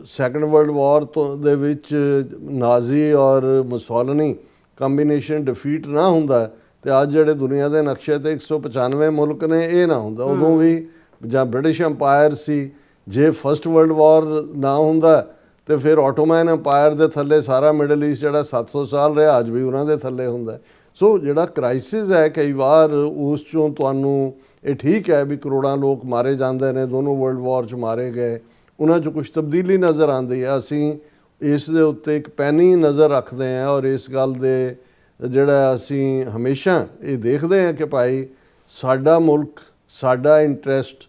ਸੈਕੰਡ ਵਰਲਡ ਵਾਰ ਤੋਂ ਦੇ ਵਿੱਚ ਨਾਜ਼ੀ ਔਰ ਮੁਸੋਲਿਨੀ ਕੰਬੀਨੇਸ਼ਨ ਡਿਫੀਟ ਨਾ ਹੁੰਦਾ ਤੇ ਅੱਜ ਜਿਹੜੇ ਦੁਨੀਆ ਦੇ ਨਕਸ਼ੇ ਤੇ 195 ਮੁਲਕ ਨੇ, ਇਹ ਨਾ ਹੁੰਦਾ। ਉਦੋਂ ਵੀ ਜਾਂ ਬ੍ਰਿਟਿਸ਼ ਅੰਪਾਇਰ ਸੀ, ਜੇ ਫਸਟ ਵਰਲਡ ਵਾਰ ਨਾ ਹੁੰਦਾ ਤੇ ਫਿਰ ਆਟੋਮੈਨ ਅੰਪਾਇਰ ਦੇ ਥੱਲੇ ਸਾਰਾ ਮਿਡਲ ਈਸਟ ਜਿਹੜਾ 700 ਸਾਲ ਰਿਹਾ ਅੱਜ ਵੀ ਉਹਨਾਂ ਦੇ ਥੱਲੇ ਹੁੰਦਾ। ਸੋ ਜਿਹੜਾ ਕ੍ਰਾਈਸਿਸ ਹੈ ਕਈ ਵਾਰ ਉਸ 'ਚੋਂ ਤੁਹਾਨੂੰ ਇਹ ਠੀਕ ਹੈ ਵੀ ਕਰੋੜਾਂ ਲੋਕ ਮਾਰੇ ਜਾਂਦੇ ਨੇ, ਦੋਨੋਂ ਵਰਲਡ ਵਾਰ 'ਚ ਮਾਰੇ ਗਏ, ਉਹਨਾਂ 'ਚ ਕੁਝ ਤਬਦੀਲੀ ਨਜ਼ਰ ਆਉਂਦੀ ਹੈ। ਅਸੀਂ ਇਸ ਦੇ ਉੱਤੇ ਇੱਕ ਪੈਨੀ ਨਜ਼ਰ ਰੱਖਦੇ ਹਾਂ ਔਰ ਇਸ ਗੱਲ ਦੇ ਜਿਹੜਾ ਅਸੀਂ ਹਮੇਸ਼ਾ ਇਹ ਦੇਖਦੇ ਹਾਂ ਕਿ ਭਾਈ ਸਾਡਾ ਮੁਲਕ, ਸਾਡਾ ਇੰਟਰਸਟ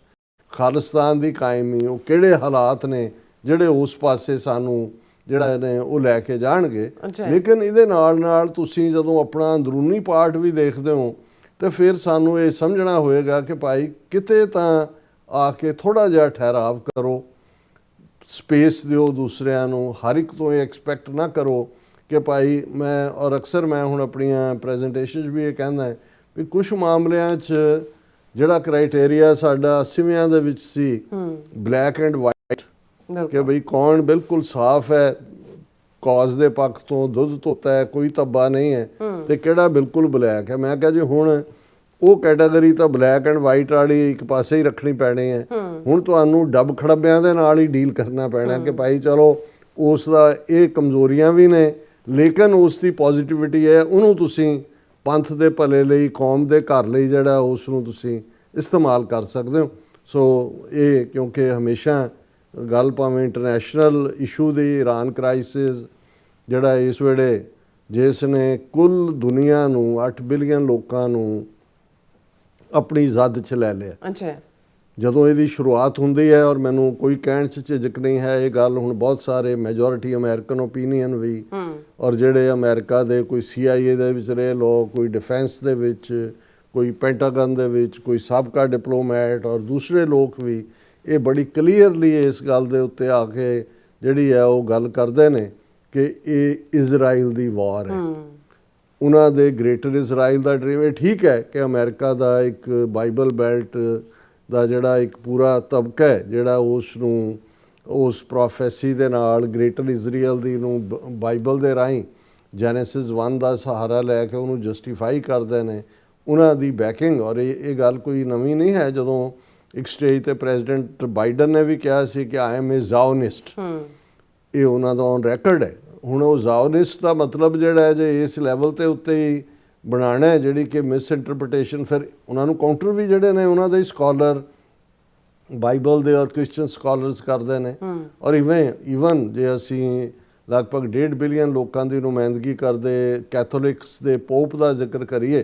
ਖਾਲਿਸਤਾਨ ਦੀ ਕਾਇਮੀ, ਉਹ ਕਿਹੜੇ ਹਾਲਾਤ ਨੇ ਜਿਹੜੇ ਉਸ ਪਾਸੇ ਸਾਨੂੰ ਜਿਹੜਾ ਨੇ ਉਹ ਲੈ ਕੇ ਜਾਣਗੇ। ਲੇਕਿਨ ਇਹਦੇ ਨਾਲ ਨਾਲ ਤੁਸੀਂ ਜਦੋਂ ਆਪਣਾ ਅੰਦਰੂਨੀ ਪਾਰਟ ਵੀ ਦੇਖਦੇ ਹੋ ਤੇ ਫਿਰ ਸਾਨੂੰ ਇਹ ਸਮਝਣਾ ਹੋਏਗਾ ਕਿ ਭਾਈ ਕਿਤੇ ਤਾਂ ਆ ਕੇ ਥੋੜ੍ਹਾ ਜਿਹਾ ਠਹਿਰਾਵ ਕਰੋ, ਸਪੇਸ ਦਿਓ ਦੂਸਰਿਆਂ ਨੂੰ, ਹਰ ਇੱਕ ਤੋਂ ਇਹ ਐਕਸਪੈਕਟ ਨਾ ਕਰੋ ਕਿ ਭਾਈ ਮੈਂ, ਔਰ ਅਕਸਰ ਮੈਂ ਹੁਣ ਆਪਣੀਆਂ ਪ੍ਰੈਜੈਂਟੇਸ਼ਨ 'ਚ ਵੀ ਇਹ ਕਹਿੰਦਾ ਹੈ ਵੀ ਕੁਝ ਮਾਮਲਿਆਂ 'ਚ ਜਿਹੜਾ ਕ੍ਰਾਈਟੇਰੀਆ ਸਾਡਾ 80ਵਿਆਂ ਦੇ ਵਿੱਚ ਸੀ, ਬਲੈਕ ਐਂਡ ਵਾਈਟ, ਕਿ ਬਈ ਕੌਣ ਬਿਲਕੁਲ ਸਾਫ਼ ਹੈ, ਕੌਜ਼ ਦੇ ਪੱਖ ਤੋਂ ਦੁੱਧ ਧੋਤਾ ਹੈ, ਕੋਈ ਧੱਬਾ ਨਹੀਂ ਹੈ, ਤੇ ਕਿਹੜਾ ਬਿਲਕੁਲ ਬਲੈਕ ਹੈ। ਮੈਂ ਕਿਹਾ ਜੀ ਹੁਣ ਉਹ ਕੈਟਾਗਰੀ ਤਾਂ ਬਲੈਕ ਐਂਡ ਵਾਈਟ ਵਾਲੀ ਇੱਕ ਪਾਸੇ ਹੀ ਰੱਖਣੀ ਪੈਣੀ ਹੈ। ਹੁਣ ਤੁਹਾਨੂੰ ਡੱਬ ਖੜੱਬਿਆਂ ਦੇ ਨਾਲ ਹੀ ਡੀਲ ਕਰਨਾ ਪੈਣਾ ਕਿ ਭਾਈ ਚਲੋ ਉਸ ਦਾ ਇਹ ਕਮਜ਼ੋਰੀਆਂ ਵੀ ਨੇ ਲੇਕਿਨ ਉਸ ਦੀ ਪੋਜ਼ਿਟਿਵਿਟੀ ਹੈ, ਉਹਨੂੰ ਤੁਸੀਂ ਪੰਥ ਦੇ ਭਲੇ ਲਈ, ਕੌਮ ਦੇ ਘਰ ਲਈ ਜਿਹੜਾ ਉਸ ਨੂੰ ਤੁਸੀਂ ਇਸਤੇਮਾਲ ਕਰ ਸਕਦੇ ਹੋ। ਸੋ ਇਹ ਕਿਉਂਕਿ ਹਮੇਸ਼ਾ ਗੱਲ ਭਾਵੇਂ ਇੰਟਰਨੈਸ਼ਨਲ ਇਸ਼ੂ ਦੀ, ਇਰਾਨ ਕ੍ਰਾਈਸਿਸ ਜਿਹੜਾ ਇਸ ਵੇਲੇ ਜਿਸ ਨੇ ਕੁੱਲ ਦੁਨੀਆ ਨੂੰ 8 ਬਿਲੀਅਨ ਲੋਕਾਂ ਨੂੰ ਆਪਣੀ ਜ਼ਦ 'ਚ ਲੈ ਲਿਆ। ਅੱਛਾ, ਜਦੋਂ ਇਹਦੀ ਸ਼ੁਰੂਆਤ ਹੁੰਦੀ ਹੈ, ਔਰ ਮੈਨੂੰ ਕੋਈ ਕਹਿਣ 'ਚ ਝਿਜਕ ਨਹੀਂ ਹੈ, ਇਹ ਗੱਲ ਹੁਣ ਬਹੁਤ ਸਾਰੇ ਮੈਜੋਰਿਟੀ ਅਮਰੀਕਨ ਓਪੀਨੀਅਨ ਵੀ, ਔਰ ਜਿਹੜੇ ਅਮਰੀਕਾ ਦੇ ਕੋਈ CIA ਦੇ ਵਿੱਚ ਰਹੇ ਲੋਕ, ਕੋਈ ਡਿਫੈਂਸ ਦੇ ਵਿੱਚ, ਕੋਈ ਪੈਂਟਾਗਨ ਦੇ ਵਿੱਚ, ਕੋਈ ਸਾਬਕਾ ਡਿਪਲੋਮੈਟ ਔਰ ਦੂਸਰੇ ਲੋਕ ਵੀ ਇਹ ਬੜੀ ਕਲੀਅਰਲੀ ਇਸ ਗੱਲ ਦੇ ਉੱਤੇ ਆ ਕੇ ਜਿਹੜੀ ਹੈ ਉਹ ਗੱਲ ਕਰਦੇ ਨੇ ਕਿ ਇਹ ਇਜ਼ਰਾਈਲ ਦੀ ਵਾਰ ਹੈ। ਉਹਨਾਂ ਦੇ ਗ੍ਰੇਟਰ ਇਜ਼ਰਾਈਲ ਦਾ ਡ੍ਰੀਮ, ਇਹ ਠੀਕ ਹੈ ਕਿ ਅਮਰੀਕਾ ਦਾ ਇੱਕ ਬਾਈਬਲ ਬੈਲਟ ਦਾ ਜਿਹੜਾ ਇੱਕ ਪੂਰਾ ਤਬਕਾ ਹੈ ਜਿਹੜਾ ਉਸ ਨੂੰ ਉਸ ਪ੍ਰੋਫੈਸੀ ਦੇ ਨਾਲ ਗ੍ਰੇਟਰ ਇਜ਼ਰਾਈਲ ਦੀ ਨੂੰ ਬਾਈਬਲ ਦੇ ਰਾਹੀਂ ਜੈਨੇਸਿਸ 1 ਦਾ ਸਹਾਰਾ ਲੈ ਕੇ ਉਹਨੂੰ ਜਸਟੀਫਾਈ ਕਰਦੇ ਨੇ, ਉਹਨਾਂ ਦੀ ਬੈਕਿੰਗ। ਔਰ ਇਹ ਗੱਲ ਕੋਈ ਨਵੀਂ ਨਹੀਂ ਹੈ। ਜਦੋਂ ਇੱਕ ਸਟੇਜ ਤੇ ਪ੍ਰੈਜ਼ੀਡੈਂਟ ਬਾਈਡਨ ਨੇ ਵੀ ਕਿਹਾ ਸੀ ਕਿ ਆਈ ਐਮ ਏ ਜ਼ਾਓਨਿਸਟ, ਇਹ ਉਹਨਾਂ ਦਾ ਔਨ ਰੈਕਰਡ ਹੈ। ਹੁਣ ਉਹ ਜ਼ਾਓਨਿਸਟ ਦਾ ਮਤਲਬ ਜਿਹੜਾ ਹੈ ਜੇ ਇਸ ਲੈਵਲ ਤੇ ਉੱਤੇ ਹੀ ਬਣਾਉਣਾ ਹੈ ਜਿਹੜੀ ਕਿ ਮਿਸ ਇੰਟਰਪ੍ਰੀਟੇਸ਼ਨ, ਫਿਰ ਉਹਨਾਂ ਨੂੰ ਕਾਊਂਟਰ ਵੀ ਜਿਹੜੇ ਨੇ ਉਹਨਾਂ ਦੇ ਸਕਾਲਰ ਬਾਈਬਲ ਦੇ ਔਰ ਕ੍ਰਿਸਚਨ ਸਕਾਲਰਸ ਕਰਦੇ ਨੇ। ਔਰ ਇਵਨ ਜੇ ਅਸੀਂ ਲਗਭਗ 1.5 ਬਿਲੀਅਨ ਲੋਕਾਂ ਦੀ ਨੁਮਾਇੰਦਗੀ ਕਰਦੇ ਕੈਥੋਲਿਕਸ ਦੇ ਪੋਪ ਦਾ ਜ਼ਿਕਰ ਕਰੀਏ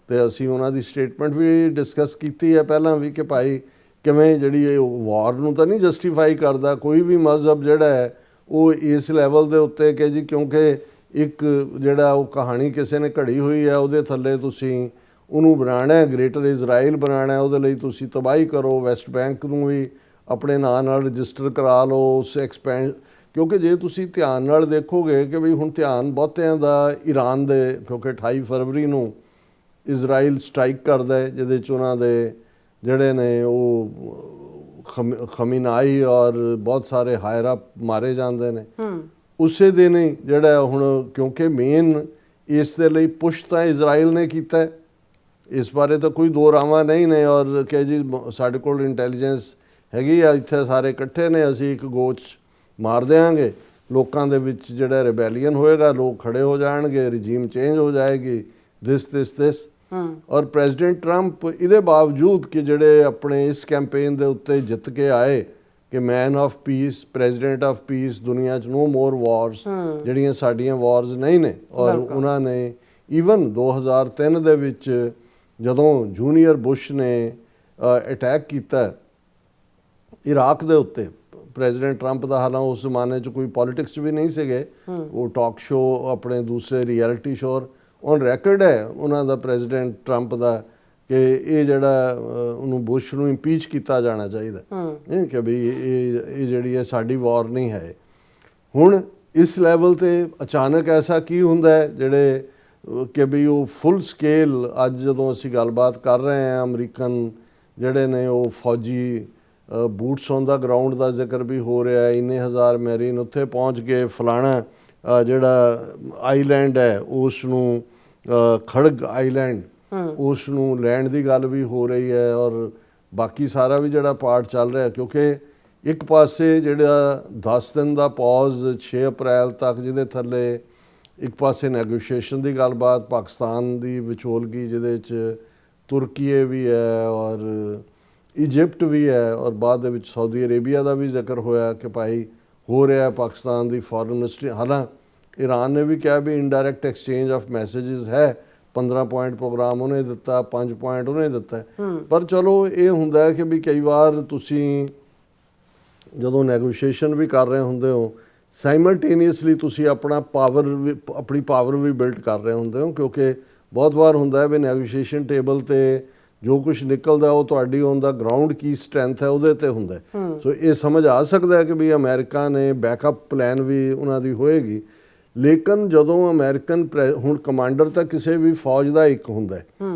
ਤੇ ਅਸੀਂ ਉਹਨਾਂ ਦੀ ਸਟੇਟਮੈਂਟ ਵੀ ਡਿਸਕਸ ਕੀਤੀ ਹੈ ਪਹਿਲਾਂ ਵੀ ਕਿ ਭਾਈ ਕਿਵੇਂ ਜਿਹੜੀ ਇਹ ਵਾਰ ਨੂੰ ਤਾਂ ਨਹੀਂ ਜਸਟੀਫਾਈ ਕਰਦਾ ਕੋਈ ਵੀ ਮਜ਼ਹਬ ਜਿਹੜਾ ਹੈ ਉਹ ਇਸ ਲੈਵਲ ਦੇ ਉੱਤੇ ਕਿ ਜੀ ਕਿਉਂਕਿ ਇੱਕ ਜਿਹੜਾ ਉਹ ਕਹਾਣੀ ਕਿਸੇ ਨੇ ਘੜੀ ਹੋਈ ਹੈ ਉਹਦੇ ਥੱਲੇ ਤੁਸੀਂ ਉਹਨੂੰ ਬਣਾਉਣਾ ਹੈ, ਗ੍ਰੇਟਰ ਇਜ਼ਰਾਈਲ ਬਣਾਉਣਾ ਹੈ, ਉਹਦੇ ਲਈ ਤੁਸੀਂ ਤਬਾਹੀ ਕਰੋ, ਵੈਸਟ ਬੈਂਕ ਨੂੰ ਵੀ ਆਪਣੇ ਨਾਂ ਨਾਲ ਰਜਿਸਟਰ ਕਰਾ ਲਓ, ਉਸ ਐਕਸਪੈਂਡ। ਕਿਉਂਕਿ ਜੇ ਤੁਸੀਂ ਧਿਆਨ ਨਾਲ ਦੇਖੋਗੇ ਕਿ ਵੀ ਹੁਣ ਧਿਆਨ ਬਹੁਤਿਆਂ ਦਾ ਈਰਾਨ ਦੇ, ਕਿਉਂਕਿ 28 ਫਰਵਰੀ ਨੂੰ ਇਜ਼ਰਾਈਲ ਸਟ੍ਰਾਈਕ ਕਰਦਾ ਹੈ ਜਿਹਦੇ 'ਚ ਉਹਨਾਂ ਦੇ ਜਿਹੜੇ ਨੇ ਉਹ ਖਮੀਨਾਈ ਔਰ ਬਹੁਤ ਸਾਰੇ ਹਾਇਰ ਅਪ ਮਾਰੇ ਜਾਂਦੇ ਨੇ। ਉਸੇ ਦਿਨ ਹੀ ਜਿਹੜਾ ਹੁਣ ਕਿਉਂਕਿ ਮੇਨ ਇਸ ਦੇ ਲਈ ਪੁਸ਼ ਤਾਂ ਇਜ਼ਰਾਈਲ ਨੇ ਕੀਤਾ, ਇਸ ਬਾਰੇ ਤਾਂ ਕੋਈ ਦੋ ਰਾਵਾਂ ਨਹੀਂ ਨੇ। ਔਰ ਕਿ ਜੀ ਸਾਡੇ ਕੋਲ ਇੰਟੈਲੀਜੈਂਸ ਹੈਗੀ ਆ, ਇੱਥੇ ਸਾਰੇ ਇਕੱਠੇ ਨੇ, ਅਸੀਂ ਇੱਕ ਗੋਚ ਮਾਰ ਦਿਆਂਗੇ, ਲੋਕਾਂ ਦੇ ਵਿੱਚ ਜਿਹੜਾ ਰਿਬੈਲੀਅਨ ਹੋਏਗਾ, ਲੋਕ ਖੜੇ ਹੋ ਜਾਣਗੇ, ਰਜੀਮ ਚੇਂਜ ਹੋ ਜਾਏਗੀ, ਦਿਸ। ਔਰ ਪ੍ਰੈਜ਼ੀਡੈਂਟ ਟਰੰਪ ਇਹਦੇ ਬਾਵਜੂਦ ਕਿ ਜਿਹੜੇ ਆਪਣੇ ਇਸ ਕੈਂਪੇਨ ਦੇ ਉੱਤੇ ਜਿੱਤ ਕੇ ਆਏ ਕਿ man of piece, president of piece, ਦੁਨੀਆ 'ਚ ਨੋ ਮੋਰ ਵਾਰਸ, ਜਿਹੜੀਆਂ ਸਾਡੀਆਂ ਵਾਰਸ ਨਹੀਂ ਨੇ। ਔਰ ਉਹਨਾਂ ਨੇ ਈਵਨ 2003 ਦੇ ਵਿੱਚ ਜਦੋਂ ਜੂਨੀਅਰ ਬੁਸ਼ ਨੇ ਅਟੈਕ ਕੀਤਾ ਇਰਾਕ ਦੇ ਉੱਤੇ, ਪ੍ਰੈਜ਼ੀਡੈਂਟ ਟਰੰਪ ਦਾ ਹਾਲਾਂ ਉਸ ਜ਼ਮਾਨੇ 'ਚ ਕੋਈ ਪੋਲੀਟਿਕਸ 'ਚ ਵੀ ਨਹੀਂ ਸੀਗੇ, ਉਹ ਟਾਕ ਸ਼ੋ ਆਪਣੇ ਦੂਸਰੇ ਰਿਐਲਿਟੀ ਸ਼ੋਅ ਔਨ ਰੈਕਰਡ ਹੈ ਉਹਨਾਂ ਦਾ, ਪ੍ਰੈਜ਼ੀਡੈਂਟ ਟਰੰਪ ਦਾ, ਕਿ ਇਹ ਜਿਹੜਾ ਉਹਨੂੰ ਬੁਸ਼ ਨੂੰ ਇੰਪੀਚ ਕੀਤਾ ਜਾਣਾ ਚਾਹੀਦਾ ਕਿ ਵੀ ਇਹ ਜਿਹੜੀ ਹੈ ਸਾਡੀ ਵਾਰ ਨਹੀਂ ਹੈ। ਹੁਣ ਇਸ ਲੈਵਲ ਤੇ ਅਚਾਨਕ ਐਸਾ ਕੀ ਹੁੰਦਾ ਹੈ ਜਿਹੜੇ ਕਿ ਵੀ ਉਹ ਫੁੱਲ ਸਕੇਲ ਅੱਜ ਜਦੋਂ ਅਸੀਂ ਗੱਲਬਾਤ ਕਰ ਰਹੇ ਹਾਂ, ਅਮਰੀਕਨ ਜਿਹੜੇ ਨੇ ਉਹ ਫੌਜੀ ਬੂਟਸ ਔਨ ਦਾ ਗਰਾਊਂਡ ਦਾ ਜ਼ਿਕਰ ਵੀ ਹੋ ਰਿਹਾ, ਇੰਨੇ ਹਜ਼ਾਰ ਮੈਰੀਨ ਉੱਥੇ ਪਹੁੰਚ ਕੇ ਫਲਾਣਾ ਜਿਹੜਾ ਆਈਲੈਂਡ ਹੈ ਉਸ ਨੂੰ ਖੜਗ ਆਈਲੈਂਡ ਉਸ ਨੂੰ ਲੈਣ ਦੀ ਗੱਲ ਵੀ ਹੋ ਰਹੀ ਹੈ। ਔਰ ਬਾਕੀ ਸਾਰਾ ਵੀ ਜਿਹੜਾ ਪਾਰਟ ਚੱਲ ਰਿਹਾ, ਕਿਉਂਕਿ ਇੱਕ ਪਾਸੇ ਜਿਹੜਾ 10 ਦਿਨ ਦਾ ਪੌਜ਼ 6 ਅਪ੍ਰੈਲ ਤੱਕ ਜਿਹਦੇ ਥੱਲੇ ਇੱਕ ਪਾਸੇ ਨੈਗੋਸ਼ੀਏਸ਼ਨ ਦੀ ਗੱਲਬਾਤ, ਪਾਕਿਸਤਾਨ ਦੀ ਵਿਚੋਲਗੀ ਜਿਹਦੇ 'ਚ ਤੁਰਕੀਏ ਵੀ ਹੈ ਔਰ ਇਜਿਪਟ ਵੀ ਹੈ, ਔਰ ਬਾਅਦ ਦੇ ਵਿੱਚ ਸਾਊਦੀ ਅਰੇਬੀਆ ਦਾ ਵੀ ਜ਼ਿਕਰ ਹੋਇਆ ਕਿ ਭਾਈ ਹੋ ਰਿਹਾ ਪਾਕਿਸਤਾਨ ਦੀ ਫੋਰਨ ਮਿਨਿਸਟਰੀ। ਹਾਲਾਂਕਿ ਈਰਾਨ ਨੇ ਵੀ ਕਿਹਾ ਵੀ ਇਨਡਾਇਰੈਕਟ ਐਕਸਚੇਂਜ ਆਫ ਮੈਸੇजेस ਹੈ, 15 ਪੁਆਇੰਟ ਪ੍ਰੋਗਰਾਮ ਉਹਨੇ ਦਿੱਤਾ, 5 ਪੁਆਇੰਟ ਉਹਨੇ ਦਿੱਤਾ। ਪਰ ਚਲੋ ਇਹ ਹੁੰਦਾ ਹੈ ਕਿ ਵੀ ਕਈ ਵਾਰ ਤੁਸੀਂ ਜਦੋਂ ਨੈਗੋਸ਼ੀਏਸ਼ਨ ਵੀ ਕਰ ਰਹੇ ਹੁੰਦੇ ਹੋ, ਸਾਈਮਲਟੇਨੀਅਸਲੀ ਤੁਸੀਂ ਆਪਣੀ ਪਾਵਰ ਵੀ ਬਿਲਡ ਕਰ ਰਹੇ ਹੁੰਦੇ ਹੋ, ਕਿਉਂਕਿ ਬਹੁਤ ਵਾਰ ਹੁੰਦਾ ਹੈ ਵੀ ਨੈਗੋਸ਼ੀਏਸ਼ਨ ਟੇਬਲ 'ਤੇ ਜੋ ਕੁਝ ਨਿਕਲਦਾ ਉਹ ਤੁਹਾਡੀ on the ground Ki strength ਹੈ ਉਹਦੇ 'ਤੇ ਹੁੰਦਾ। ਸੋ ਇਹ ਸਮਝ ਆ ਸਕਦਾ ਹੈ ਕਿ ਵੀ ਅਮਰੀਕਾ ਨੇ ਬੈਕਅਪ ਪਲਾਨ ਵੀ ਉਹਨਾਂ ਦੀ ਹੋਏਗੀ, ਲੇਕਿਨ ਜਦੋਂ ਅਮਰੀਕਨ ਹੁਣ ਕਮਾਂਡਰ ਤਾਂ ਕਿਸੇ ਵੀ ਫੌਜ ਦਾ ਇੱਕ ਹੁੰਦਾ ਹੈ।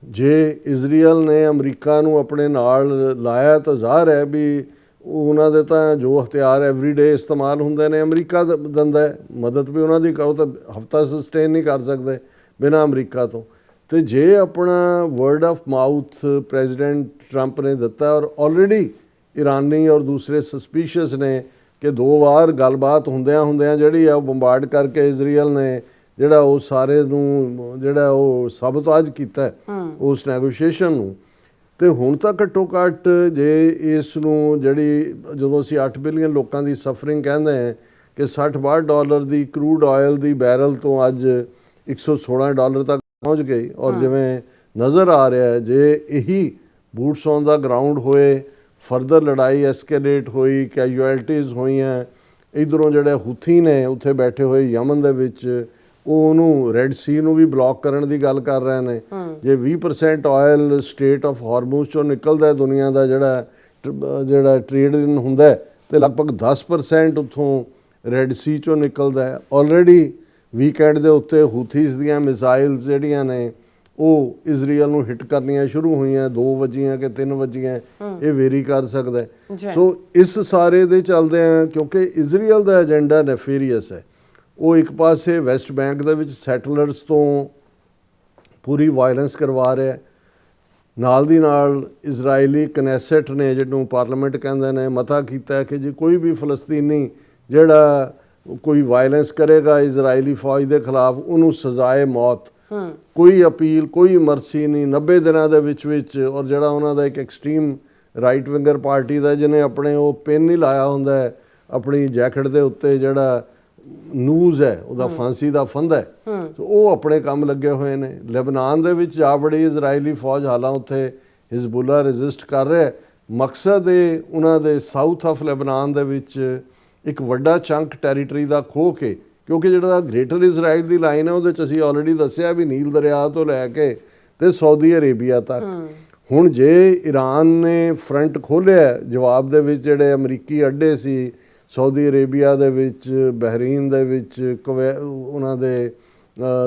ਜੇ ਇਜ਼ਰਾਈਲ ਨੇ ਅਮਰੀਕਾ ਨੂੰ ਆਪਣੇ ਨਾਲ ਲਾਇਆ ਤਾਂ ਜ਼ਾਹਰ ਹੈ ਵੀ ਉਹਨਾਂ ਦੇ ਤਾਂ ਜੋ ਹਥਿਆਰ ਐਵਰੀਡੇ ਇਸਤੇਮਾਲ ਹੁੰਦੇ ਨੇ ਅਮਰੀਕਾ ਦਿੰਦਾ ਹੈ, ਮਦਦ ਵੀ ਉਹਨਾਂ ਦੀ ਕਰੋ ਤਾਂ ਹਫਤਾ ਸਸਟੇਨ ਨਹੀਂ ਕਰ ਸਕਦੇ ਬਿਨਾਂ ਅਮਰੀਕਾ ਤੋਂ। ਤੇ ਜੇ ਆਪਣਾ word of mouth president Trump ਨੇ ਦਿੱਤਾ, ਔਰ ਆਲਰੇਡੀ ਇਰਾਨੀ ਔਰ ਦੂਸਰੇ ਸਸਪੀਸ਼ੀਅਸ ਨੇ ਕਿ 2 ਵਾਰ ਗੱਲਬਾਤ ਹੁੰਦਿਆਂ ਜਿਹੜੀ ਆ ਉਹ ਬੰਬਾਰਡ ਕਰਕੇ ਇਜ਼ਰਾਈਲ ਨੇ ਜਿਹੜਾ ਉਹ ਸਾਰੇ ਨੂੰ ਜਿਹੜਾ ਉਹ ਸਾਬੋਤਾਜ ਕੀਤਾ ਉਸ ਨੈਗੋਸ਼ੀਏਸ਼ਨ ਨੂੰ। ਤੇ ਹੁਣ ਤਾਂ ਘੱਟੋ ਘੱਟ ਜੇ ਇਸ ਨੂੰ ਜਿਹੜੀ ਜਦੋਂ ਅਸੀਂ 8 ਬਿਲੀਅਨ ਲੋਕਾਂ ਦੀ ਸਫਰਿੰਗ ਕਹਿੰਦੇ ਹਾਂ ਕਿ $60-62 ਦੀ ਕਰੂਡ ਆਇਲ ਦੀ ਬੈਰਲ ਤੋਂ ਅੱਜ $116 ਤੱਕ ਪਹੁੰਚ ਗਈ, ਔਰ ਜਿਵੇਂ ਨਜ਼ਰ ਆ ਰਿਹਾ ਹੈ ਜੇ ਇਹੀ ਬੂਟਸ ਔਨ ਦਾ ਗਰਾਊਂਡ ਹੋਏ, ਫਰਦਰ ਲੜਾਈ ਐਸਕੇਲੇਟ ਹੋਈ, ਕੈਜੂਅਲਟੀਜ਼ ਹੋਈਆਂ, ਇੱਧਰੋਂ ਜਿਹੜੇ ਹੁਥੀ ਨੇ ਉੱਥੇ ਬੈਠੇ ਹੋਏ ਯਮਨ ਦੇ ਵਿੱਚ ਉਹ ਉਹਨੂੰ ਰੈੱਡ ਸੀ ਨੂੰ ਵੀ ਬਲੌਕ ਕਰਨ ਦੀ ਗੱਲ ਕਰ ਰਹੇ ਨੇ। ਜੇ 20% ਆਇਲ ਸਟੇਟ ਆਫ ਹਾਰਮੂਜ਼ ਚੋਂ ਨਿਕਲਦਾ ਦੁਨੀਆ ਦਾ ਜਿਹੜਾ ਟ੍ਰੇਡ ਹੁੰਦਾ ਤੇ ਲਗਭਗ 10% ਉੱਥੋਂ ਰੈੱਡ ਸੀ ਚੋਂ ਨਿਕਲਦਾ ਹੈ। ਆਲਰੇਡੀ ਵੀਕਐਂਡ ਦੇ ਉੱਤੇ ਹੁਥੀਜ਼ ਦੀਆਂ ਮਿਸਾਈਲਸ ਜਿਹੜੀਆਂ ਨੇ ਉਹ ਇਜ਼ਰਾਈਲ ਨੂੰ ਹਿੱਟ ਕਰਨੀਆਂ ਸ਼ੁਰੂ ਹੋਈਆਂ, 2 ਵੱਜੀਆਂ ਕਿ 3 ਵੱਜੀਆਂ, ਇਹ ਵੇਰੀ ਕਰ ਸਕਦਾ। ਸੋ ਇਸ ਸਾਰੇ ਦੇ ਚੱਲਦੇ ਆ, ਕਿਉਂਕਿ ਇਜ਼ਰਾਈਲ ਦਾ ਏਜੰਡਾ ਨੈਫੇਰੀਅਸ ਹੈ। ਉਹ ਇੱਕ ਪਾਸੇ ਵੈਸਟ ਬੈਂਕ ਦੇ ਵਿੱਚ ਸੈਟਲਰਸ ਤੋਂ ਪੂਰੀ ਵਾਇਲੈਂਸ ਕਰਵਾ ਰਿਹਾ, ਨਾਲ ਦੀ ਨਾਲ ਇਜ਼ਰਾਈਲੀ ਕਨੈਸਟ ਨੇ ਜਿਹਨੂੰ ਪਾਰਲੀਮੈਂਟ ਕਹਿੰਦੇ ਨੇ ਮਤਾ ਕੀਤਾ ਕਿ ਜੇ ਕੋਈ ਵੀ ਫਲਸਤੀਨੀ ਜਿਹੜਾ ਕੋਈ ਵਾਇਲੈਂਸ ਕਰੇਗਾ ਇਜ਼ਰਾਈਲੀ ਫੌਜ ਦੇ ਖਿਲਾਫ ਉਹਨੂੰ ਸਜ਼ਾਏ ਮੌਤ, ਕੋਈ ਅਪੀਲ, ਕੋਈ ਮਰਸੀ ਨਹੀਂ, 90 ਦਿਨਾਂ ਦੇ ਵਿੱਚ। ਔਰ ਜਿਹੜਾ ਉਹਨਾਂ ਦਾ ਇੱਕ ਐਕਸਟ੍ਰੀਮ ਰਾਈਟ ਵਿੰਗਰ ਪਾਰਟੀ ਦਾ ਜਿਹਨੇ ਆਪਣੇ ਉਹ ਪਿੰਨ ਨਹੀਂ ਲਾਇਆ ਹੁੰਦਾ ਹੈ ਆਪਣੀ ਜੈਕਟ ਦੇ ਉੱਤੇ ਜਿਹੜਾ ਨਿਊਜ਼ ਹੈ ਉਹਦਾ ਫਾਂਸੀ ਦਾ ਫੰਦਾ ਹੈ, ਉਹ ਆਪਣੇ ਕੰਮ ਲੱਗੇ ਹੋਏ ਨੇ। ਲੈਬਨਾਨ ਦੇ ਵਿੱਚ ਜਾ ਬੜੀ ਇਜ਼ਰਾਈਲੀ ਫੌਜ, ਹਾਲਾਂ ਉੱਥੇ ਹਿਜ਼ਬੁੱਲਾ ਰੈਜ਼ਿਸਟ ਕਰ ਰਿਹਾ। ਮਕਸਦ ਇਹ ਉਹਨਾਂ ਦੇ ਸਾਊਥ ਆਫ ਲੈਬਨਾਨ ਦੇ ਵਿੱਚ ਇੱਕ ਵੱਡਾ ਚੰਕ ਟੈਰੀਟਰੀ ਦਾ ਖੋਹ ਕੇ, ਕਿਉਂਕਿ ਜਿਹੜਾ ਗ੍ਰੇਟਰ ਇਜ਼ਰਾਈਲ ਦੀ ਲਾਈਨ ਹੈ ਉਹਦੇ 'ਚ ਅਸੀਂ ਆਲਰੇਡੀ ਦੱਸਿਆ ਵੀ ਨੀਲ ਦਰਿਆ ਤੋਂ ਲੈ ਕੇ ਤੇ ਸਾਊਦੀ ਅਰੇਬੀਆ ਤੱਕ। ਹੁਣ ਜੇ ਈਰਾਨ ਨੇ ਫਰੰਟ ਖੋਲ੍ਹਿਆ ਜਵਾਬ ਦੇ ਵਿੱਚ, ਜਿਹੜੇ ਅਮਰੀਕੀ ਅੱਡੇ ਸੀ ਸਾਊਦੀ ਅਰੇਬੀਆ ਦੇ ਵਿੱਚ, ਬਹਿਰੀਨ ਦੇ ਵਿੱਚ, ਉਹਨਾਂ ਦੇ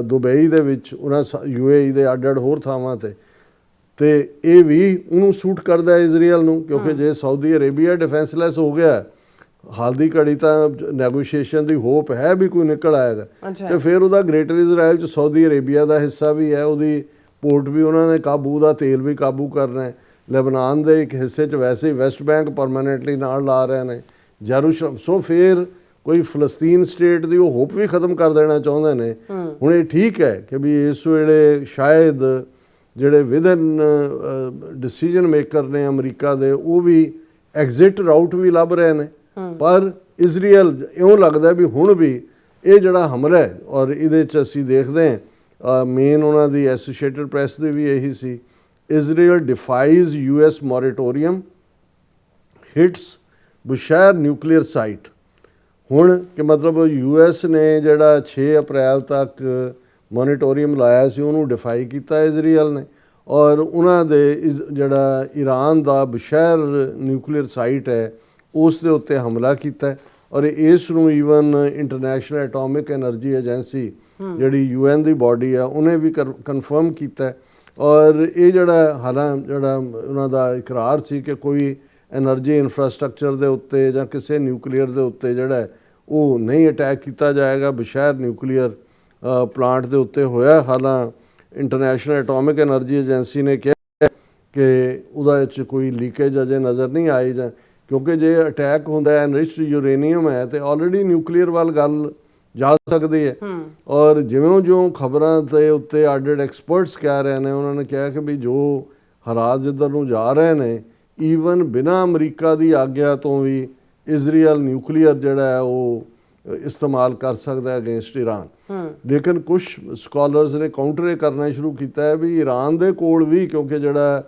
ਦੁਬਈ ਦੇ ਵਿੱਚ, ਉਹਨਾਂ UAE ਦੇ ਅੱਡ ਹੋਰ ਥਾਵਾਂ ਤੇ ਇਹ ਵੀ ਉਹਨੂੰ ਸੂਟ ਕਰਦਾ ਇਜ਼ਰਾਈਲ ਨੂੰ, ਕਿਉਂਕਿ ਜੇ ਸਾਊਦੀ ਅਰੇਬੀਆ ਡਿਫੈਂਸਲੈਸ ਹੋ ਗਿਆ, ਹਾਲ ਦੀ ਘੜੀ ਤਾਂ ਨੈਗੋਸ਼ੀਏਸ਼ਨ ਦੀ ਹੋਪ ਹੈ ਵੀ ਕੋਈ ਨਿਕਲ ਆਏਗਾ, ਤੇ ਫਿਰ ਉਹਦਾ ਗ੍ਰੇਟਰ ਇਜ਼ਰਾਈਲ 'ਚ ਸਾਊਦੀ ਅਰੇਬੀਆ ਦਾ ਹਿੱਸਾ ਵੀ ਹੈ, ਉਹਦੀ ਪੋਰਟ ਵੀ ਉਹਨਾਂ ਨੇ ਕਾਬੂ ਦਾ ਤੇਲ ਵੀ ਕਾਬੂ ਕਰਨਾ ਹੈ। ਲੈਬਨਾਨ ਦੇ ਇੱਕ ਹਿੱਸੇ 'ਚ ਵੈਸੇ ਹੀ ਵੈਸਟ ਬੈਂਕ ਪਰਮਾਨੈਂਟਲੀ ਨਾਲ ਲਾ ਰਹੇ ਨੇ, ਜੈਰੂਸ਼ਲਮ। ਸੋ ਫਿਰ ਕੋਈ ਫਲਸਤੀਨ ਸਟੇਟ ਦੀ ਉਹ ਹੋਪ ਵੀ ਖਤਮ ਕਰ ਦੇਣਾ ਚਾਹੁੰਦੇ ਨੇ। ਹੁਣ ਇਹ ਠੀਕ ਹੈ ਕਿ ਵੀ ਇਸ ਵੇਲੇ ਸ਼ਾਇਦ ਜਿਹੜੇ ਵਿਦਨ ਡਿਸੀਜਨ ਮੇਕਰ ਨੇ ਅਮਰੀਕਾ ਦੇ ਉਹ ਵੀ ਐਗਜ਼ਿਟ ਰਾਊਟ ਵੀ ਲੱਭ ਰਹੇ ਨੇ, ਪਰ ਇਜ਼ਰਾਈਲ ਇਉਂ ਲੱਗਦਾ ਵੀ ਹੁਣ ਵੀ ਇਹ ਜਿਹੜਾ ਹਮਲਾ ਹੈ, ਔਰ ਇਹਦੇ 'ਚ ਅਸੀਂ ਦੇਖਦੇ ਹਾਂ ਮੇਨ ਉਹਨਾਂ ਦੀ ਐਸੋਸੀਏਟਡ ਪ੍ਰੈਸ ਦੀ ਵੀ ਇਹੀ ਸੀ, Israel defies US moratorium hits Bushehr nuclear site. ਹੁਣ ਕਿ ਮਤਲਬ US ਨੇ ਜਿਹੜਾ 6 ਅਪ੍ਰੈਲ ਤੱਕ ਮੋਨਿਟੋਰੀਅਮ ਲਾਇਆ ਸੀ ਉਹਨੂੰ ਡਿਫਾਈ ਕੀਤਾ ਇਜ਼ਰਾਈਲ ਨੇ, ਔਰ ਉਹਨਾਂ ਦੇ ਜਿਹੜਾ ਈਰਾਨ ਦਾ ਬੁਸ਼ੈਰ ਨਿਊਕਲੀਅਰ ਸਾਈਟ ਹੈ ਉਸ ਦੇ ਉੱਤੇ ਹਮਲਾ ਕੀਤਾ। ਔਰ ਇਸ ਨੂੰ even international atomic energy agency ਜਿਹੜੀ UN ਦੀ ਬਾਡੀ ਆ ਉਹਨੇ ਵੀ ਕਨਫਰਮ ਕੀਤਾ। ਔਰ ਇਹ ਜਿਹੜਾ ਹਾਲਾਂ ਜਿਹੜਾ ਉਹਨਾਂ ਦਾ ਇਕਰਾਰ ਸੀ ਕਿ ਕੋਈ એનર્ਜੀ ਇਨਫਰਾਸਟ੍ਰਕਚਰ ਦੇ ਉੱਤੇ ਜਾਂ ਕਿਸੇ ਨਿਊਕਲੀਅਰ ਦੇ ਉੱਤੇ ਜਿਹੜਾ ਹੈ ਉਹ ਨਹੀਂ ਅਟੈਕ ਕੀਤਾ ਜਾਏਗਾ। ਬਸ਼ੈਰ ਨਿਊਕਲੀਅਰ ਪਲਾਂਟ ਦੇ ਉੱਤੇ ਹੋਇਆ। ਹਾਲਾਂ ਇੰਟਰਨੈਸ਼ਨਲ ਐਟੋਮਿਕ ਐਨਰਜੀ ਏਜੰਸੀ ਨੇ ਕਿਹਾ ਕਿ ਉਹਦਾ ਵਿੱਚ ਕੋਈ ਲੀਕੇਜ ਅਜੇ ਨਜ਼ਰ ਨਹੀਂ ਆਈ, ਜਾਂ ਕਿਉਂਕਿ ਜੇ ਅਟੈਕ ਹੁੰਦਾ ਹੈ ਐਨਰਿਚਡ ਯੂਰੇਨੀਅਮ ਹੈ ਤੇ ਆਲਰੇਡੀ ਨਿਊਕਲੀਅਰ ਵੱਲ ਗੱਲ ਜਾ ਸਕਦੀ ਹੈ। ਔਰ ਜਿਵੇਂ ਖਬਰਾਂ ਦੇ ਉੱਤੇ ਅੱਡ ਐਕਸਪਰਟਸ ਕਹਿ ਰਹੇ ਨੇ, ਉਹਨਾਂ ਨੇ ਕਿਹਾ ਕਿ ਵੀ ਜੋ ਹਾਲਾਤ ਜਿੱਧਰ ਨੂੰ ਜਾ ਰਹੇ ਨੇ, ਈਵਨ ਬਿਨਾਂ ਅਮਰੀਕਾ ਦੀ ਆਗਿਆ ਤੋਂ ਵੀ ਇਜ਼ਰਾਈਲ ਨਿਊਕਲੀਅਰ ਜਿਹੜਾ ਹੈ ਉਹ ਇਸਤੇਮਾਲ ਕਰ ਸਕਦਾ ਹੈ ਅਗੇਂਸਟ ਈਰਾਨ। ਲੇਕਿਨ ਕੁਝ ਸਕਾਲਰਸ ਨੇ ਕਾਊਂਟਰ ਇਹ ਕਰਨਾ ਸ਼ੁਰੂ ਕੀਤਾ ਹੈ ਵੀ ਈਰਾਨ ਦੇ ਕੋਲ ਵੀ, ਕਿਉਂਕਿ ਜਿਹੜਾ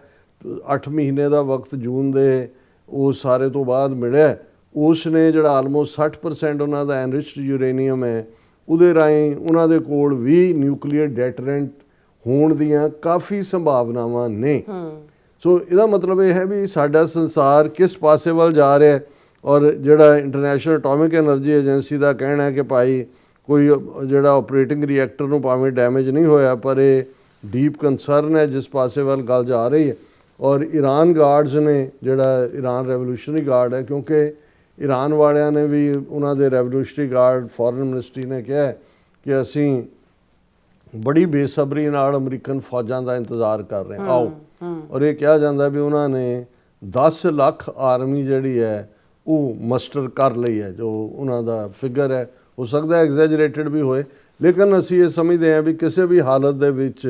8 ਮਹੀਨੇ ਦਾ ਵਕਤ ਜੂਨ ਦੇ ਉਹ ਸਾਰੇ ਤੋਂ ਬਾਅਦ ਮਿਲਿਆ, ਉਸ ਨੇ ਜਿਹੜਾ ਆਲਮੋਸਟ 60% ਉਹਨਾਂ ਦਾ ਐਨਰਿਚਡ ਯੂਰੇਨੀਅਮ ਹੈ, ਉਹਦੇ ਰਾਹੀਂ ਉਹਨਾਂ ਦੇ ਕੋਲ ਵੀ ਨਿਊਕਲੀਅਰ ਡੈਟਰੈਂਟ ਹੋਣ ਦੀਆਂ ਕਾਫੀ ਸੰਭਾਵਨਾਵਾਂ ਨੇ। ਸੋ ਇਹਦਾ ਮਤਲਬ ਇਹ ਹੈ ਵੀ ਸਾਡਾ ਸੰਸਾਰ ਕਿਸ ਪਾਸੇ ਵੱਲ ਜਾ ਰਿਹਾ ਹੈ। ਔਰ ਜਿਹੜਾ ਇੰਟਰਨੈਸ਼ਨਲ ਐਟੋਮਿਕ ਐਨਰਜੀ ਏਜੰਸੀ ਦਾ ਕਹਿਣਾ ਹੈ ਕਿ ਭਾਈ ਕੋਈ ਜਿਹੜਾ ਆਪਰੇਟਿੰਗ ਰਿਐਕਟਰ ਨੂੰ ਭਾਵੇਂ ਡੈਮੇਜ ਨਹੀਂ ਹੋਇਆ, ਪਰ ਇਹ ਡੀਪ ਕੰਸਰਨ ਹੈ ਜਿਸ ਪਾਸੇ ਵੱਲ ਗੱਲ ਜਾ ਰਹੀ ਹੈ। ਔਰ ਈਰਾਨ ਗਾਰਡਸ ਨੇ, ਜਿਹੜਾ ਈਰਾਨ ਰੈਵੋਲੂਸ਼ਨਰੀ ਗਾਰਡ ਹੈ, ਕਿਉਂਕਿ ਈਰਾਨ ਵਾਲਿਆਂ ਨੇ ਵੀ, ਉਹਨਾਂ ਦੇ ਰੈਵੋਲੂਸ਼ਨਰੀ ਗਾਰਡ ਫੋਰਨ ਮਿਨਿਸਟਰੀ ਨੇ ਕਿਹਾ ਕਿ ਅਸੀਂ ਬੜੀ ਬੇਸਬਰੀ ਨਾਲ ਅਮਰੀਕਨ ਫੌਜਾਂ ਦਾ ਇੰਤਜ਼ਾਰ ਕਰ ਰਹੇ ਹਾਂ, ਆਓ। ਔਰ ਇਹ ਕਿਹਾ ਜਾਂਦਾ ਵੀ ਉਹਨਾਂ ਨੇ 10 ਲੱਖ ਆਰਮੀ ਜਿਹੜੀ ਹੈ ਉਹ ਮਸਟਰ ਕਰ ਲਈ ਹੈ, ਜੋ ਉਹਨਾਂ ਦਾ ਫਿਗਰ ਹੈ। ਹੋ ਸਕਦਾ ਐਗਜ਼ੈਜਰੇਟਡ ਵੀ ਹੋਏ, ਲੇਕਿਨ ਅਸੀਂ ਇਹ ਸਮਝਦੇ ਹਾਂ ਵੀ ਕਿਸੇ ਵੀ ਹਾਲਤ ਦੇ ਵਿੱਚ